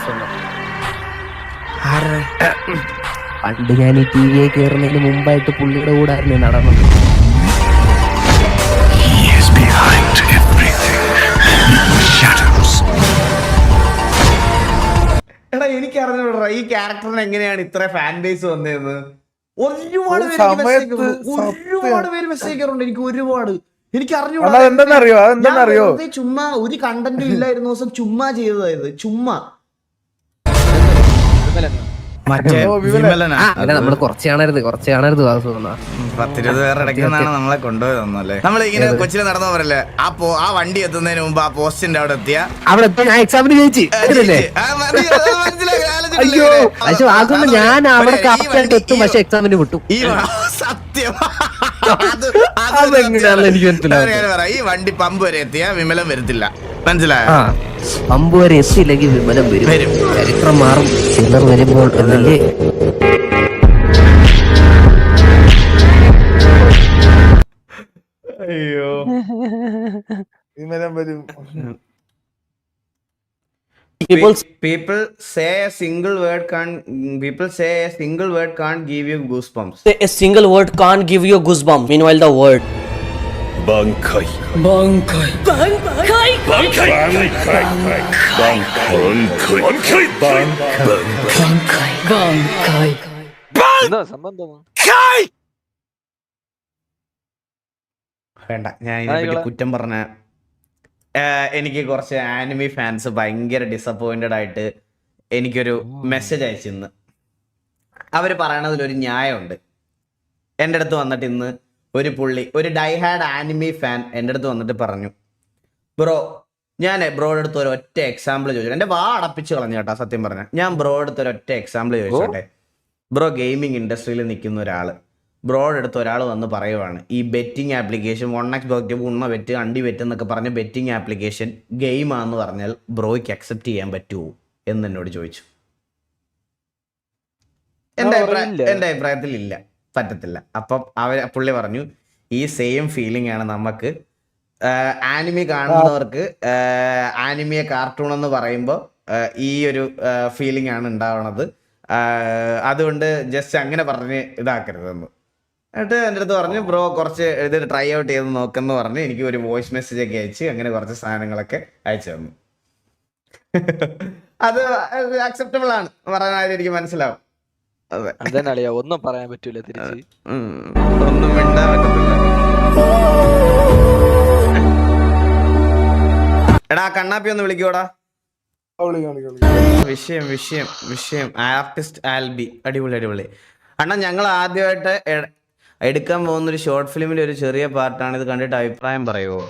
പണ്ട് ഞാൻ ഈ ടി വിയെ കയറുന്നതിന് മുമ്പായിട്ട് പുള്ളിയുടെ കൂടെ ആയിരുന്നു നടന്നത്. എടാ എനിക്ക് അറിഞ്ഞൂടാ ഈ ക്യാരക്ടറിന് എങ്ങനെയാണ് ഇത്ര ഫാൻ ബേസ് വന്നതെന്ന്. ഒരുപാട് പേര് മെസ്സേജ് ഉണ്ട്. എനിക്ക് ഒരുപാട് എനിക്ക് അറിഞ്ഞൂടാ. ചുമ്മാ ഒരു കണ്ടന്റും ഇല്ലായിരുന്ന ദിവസം ചുമ്മാ ചെയ്തതായത്. ചുമ്മാ നമ്മള് കുറച്ച് കാണരുത് വാസുണ്ണ. 10-20 പേരുടെ ഇടയ്ക്കാണ് നമ്മളെ കൊണ്ടുപോയതല്ലേ. നമ്മളിങ്ങനെ കൊച്ചിയിൽ നടന്നു പറയല്ലേ ആ വണ്ടി എത്തുന്നതിന് മുമ്പ് ആ പോസ്റ്റിന്റെ അവിടെ എത്തിയ ഞാൻ എക്സാമിന് ജയിച്ചു. ഞാൻ അവിടെ കറക്റ്റായിട്ട് എത്തും. പക്ഷെ എക്സാമിന് വിട്ടു. സത്യം എനിക്ക് ഈ വണ്ടി പമ്പ് വരെ എത്തിയ വിമലം വരത്തില്ല. മനസ്സിലായോ? പമ്പ് വരെ എത്തിയില്ലെങ്കിൽ വിമലം വരും. ചരിത്രം മാറും ചിലർ വരുമ്പോൾ എന്നല്ലേ. അയ്യോ വിമലം വരും. People say a single word can't give you goosebumps. A single word can't give you goosebumps. Meanwhile the word Bankai. വേണ്ട ഞാൻ ഇതിനെപ്പറ്റി കുറ്റം പറഞ്ഞ എനിക്ക് കുറച്ച് ആനിമി ഫാൻസ് ഭയങ്കര ഡിസപ്പോയിന്റഡ് ആയിട്ട് എനിക്കൊരു മെസ്സേജ് അയച്ചിന്ന്. അവർ പറയണതിലൊരു ന്യായമുണ്ട്. എൻ്റെ അടുത്ത് വന്നിട്ട് ഇന്ന് ഒരു ഡൈഹാഡ് ആനിമി ഫാൻ എൻ്റെ അടുത്ത് വന്നിട്ട് പറഞ്ഞു, ബ്രോ ഞാൻ ബ്രോയുടെ അടുത്ത് ഒരൊറ്റ എക്സാമ്പിൾ ചോദിച്ചു. എൻ്റെ വാ അടപ്പിച്ച് കളഞ്ഞു കേട്ടോ സത്യം പറഞ്ഞാൽ. ഞാൻ ബ്രോയുടെ അടുത്ത് ഒരൊറ്റ എക്സാമ്പിൾ ചോദിച്ചോട്ടെ. ബ്രോ ഗെയിമിംഗ് ഇൻഡസ്ട്രിയിൽ നിൽക്കുന്ന ഒരാൾ ബ്രോയുടെ അടുത്ത് ഒരാൾ വന്ന് പറയുവാണ് ഈ ബെറ്റിംഗ് ആപ്ലിക്കേഷൻ 1x ഉണ്ണ ബെറ്റ് അണ്ടി ബെറ്റ് എന്നൊക്കെ പറഞ്ഞ ബെറ്റിംഗ് ആപ്ലിക്കേഷൻ ഗെയിമാന്ന് പറഞ്ഞാൽ ബ്രോയ്ക്ക് അക്സെപ്റ്റ് ചെയ്യാൻ പറ്റുമോ എന്ന് എന്നോട് ചോദിച്ചു. എൻ്റെ അഭിപ്രായത്തിൽ ഇല്ല, പറ്റത്തില്ല. അപ്പം പുള്ളി പറഞ്ഞു ഈ സെയിം ഫീലിംഗ് ആണ് നമുക്ക് ആനിമി കാണുന്നവർക്ക് ആനിമിയെ കാർട്ടൂൺ എന്ന് പറയുമ്പോൾ ഈ ഒരു ഫീലിംഗ് ആണ് ഉണ്ടാവണത്. അതുകൊണ്ട് ജസ്റ്റ് അങ്ങനെ പറഞ്ഞ് ഇതാക്കരുതെന്ന്. എന്നിട്ട് എൻ്റെ അടുത്ത് പറഞ്ഞു ബ്രോ കുറച്ച് ഇത് ട്രൈ ഔട്ട് ചെയ്ത് നോക്കെന്ന് പറഞ്ഞ് എനിക്ക് ഒരു വോയിസ് മെസ്സേജ് ഒക്കെ അയച്ച് അങ്ങനെ കുറച്ച് സാധനങ്ങളൊക്കെ അയച്ചു തന്നു. അത് അക്സെപ്റ്റബിൾ ആണ് പറയാനായിട്ട് എനിക്ക് മനസ്സിലാവും. അതെ ഒന്നും പറയാൻ പറ്റൂല, തിരിച്ച് ഒന്നും മിണ്ടാൻ പറ്റത്തില്ല. എടാ കണ്ണാപ്പി ഒന്ന് വിളിക്കോടാ. വിഷയം വിഷയം വിഷയം ആർട്ടിസ്റ്റ് ആൽബി അടിപൊളി അടിപൊളി. അണ്ണാ ഞങ്ങൾ ആദ്യമായിട്ട് എടുക്കാൻ പോകുന്ന ഒരു ഷോർട്ട് ഫിലിമിന്റെ ഒരു ചെറിയ പാർട്ടാണ്. ഇത് കണ്ടിട്ട് അഭിപ്രായം പറയുമോ?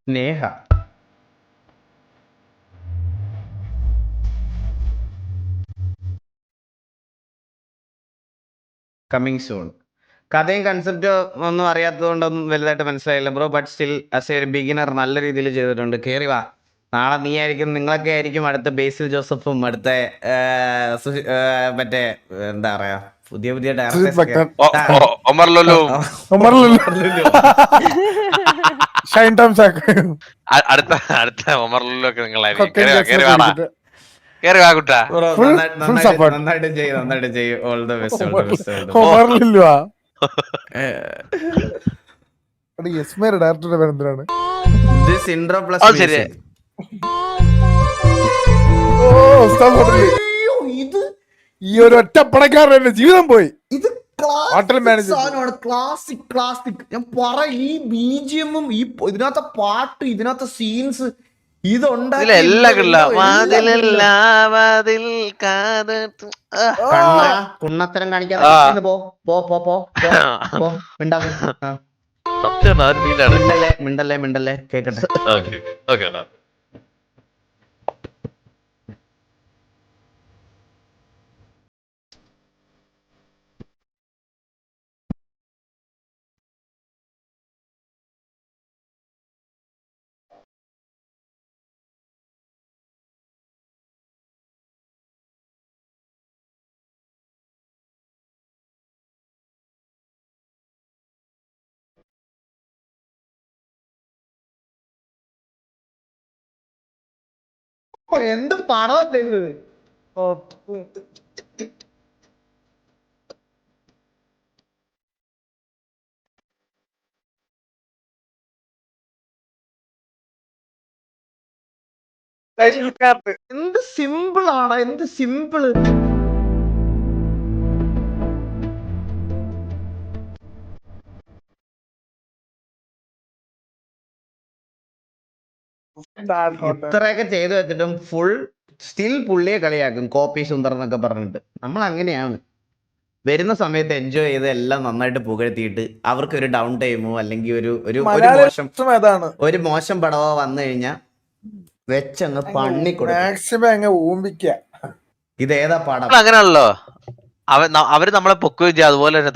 സ്നേഹ കമ്മിങ് സൂൺ. കഥയും കൺസെപ്റ്റ് ഒന്നും അറിയാത്തതുകൊണ്ടൊന്നും വലുതായിട്ട് മനസ്സിലായില്ല bro. But still as A beginner നല്ല രീതിയിൽ ചെയ്തിട്ടുണ്ട്. കയറി വാ. നാളെ നീ ആയിരിക്കും, നിങ്ങളൊക്കെ ആയിരിക്കും അടുത്ത ബേസിൽ ജോസഫും അടുത്ത മറ്റേ എന്താ പറയാ പുതിയ പുതിയ അടുത്ത നന്നായിട്ട് ചെയ്യും. All the best. ഡയറക്ടറുടെ പേരെന്തിനാണ്? ദിസ് ഇൻട്രോ പ്ലസ് ഇത് ഈ ഒരു ഒറ്റ പടക്കാരൻ ജീവിതം പോയി. ഇത് ഹോട്ടൽ മാനേജർ ക്ലാസിക് ക്ലാസിക്. ഞാൻ പറ, ഈ ബിജിഎമ്മും ഈ ഇതിനകത്തെ പാട്ട്, ഇതിനകത്തെ സീൻസ് കുണ്ണത്തരം കാണിക്കാതെ മിണ്ടല്ലേ കേക്കട്ടെ. എന്ത് പടമല്ലേ ഇത്? എന്ത് സിമ്പിൾ ആണ്, എന്ത് സിമ്പിള്. ഇത്രയൊക്കെ ചെയ്തു വെച്ചിട്ടും ഫുൾ സ്റ്റിൽ പുള്ളിയെ കളിയാക്കും, കോപ്പി സുന്ദർ എന്നൊക്കെ പറഞ്ഞിട്ട്. നമ്മൾ അങ്ങനെയാണ്. വരുന്ന സമയത്ത് എൻജോയ് ചെയ്ത് എല്ലാം നന്നായിട്ട് പുകഴ്ത്തിയിട്ട് അവർക്ക് ഒരു ഡൗൺ ടൈമോ അല്ലെങ്കിൽ ഒരു മോശം പടവോ വന്നു കഴിഞ്ഞാൽ വെച്ചങ്ങ് പണ്ണിക്കൊടുക്കും. ഇതേതാ പടം? അങ്ങനെയാണല്ലോ അവര് നമ്മളെ പൊക്കുകയും ചെയ്യും. അതുപോലെ തന്നെ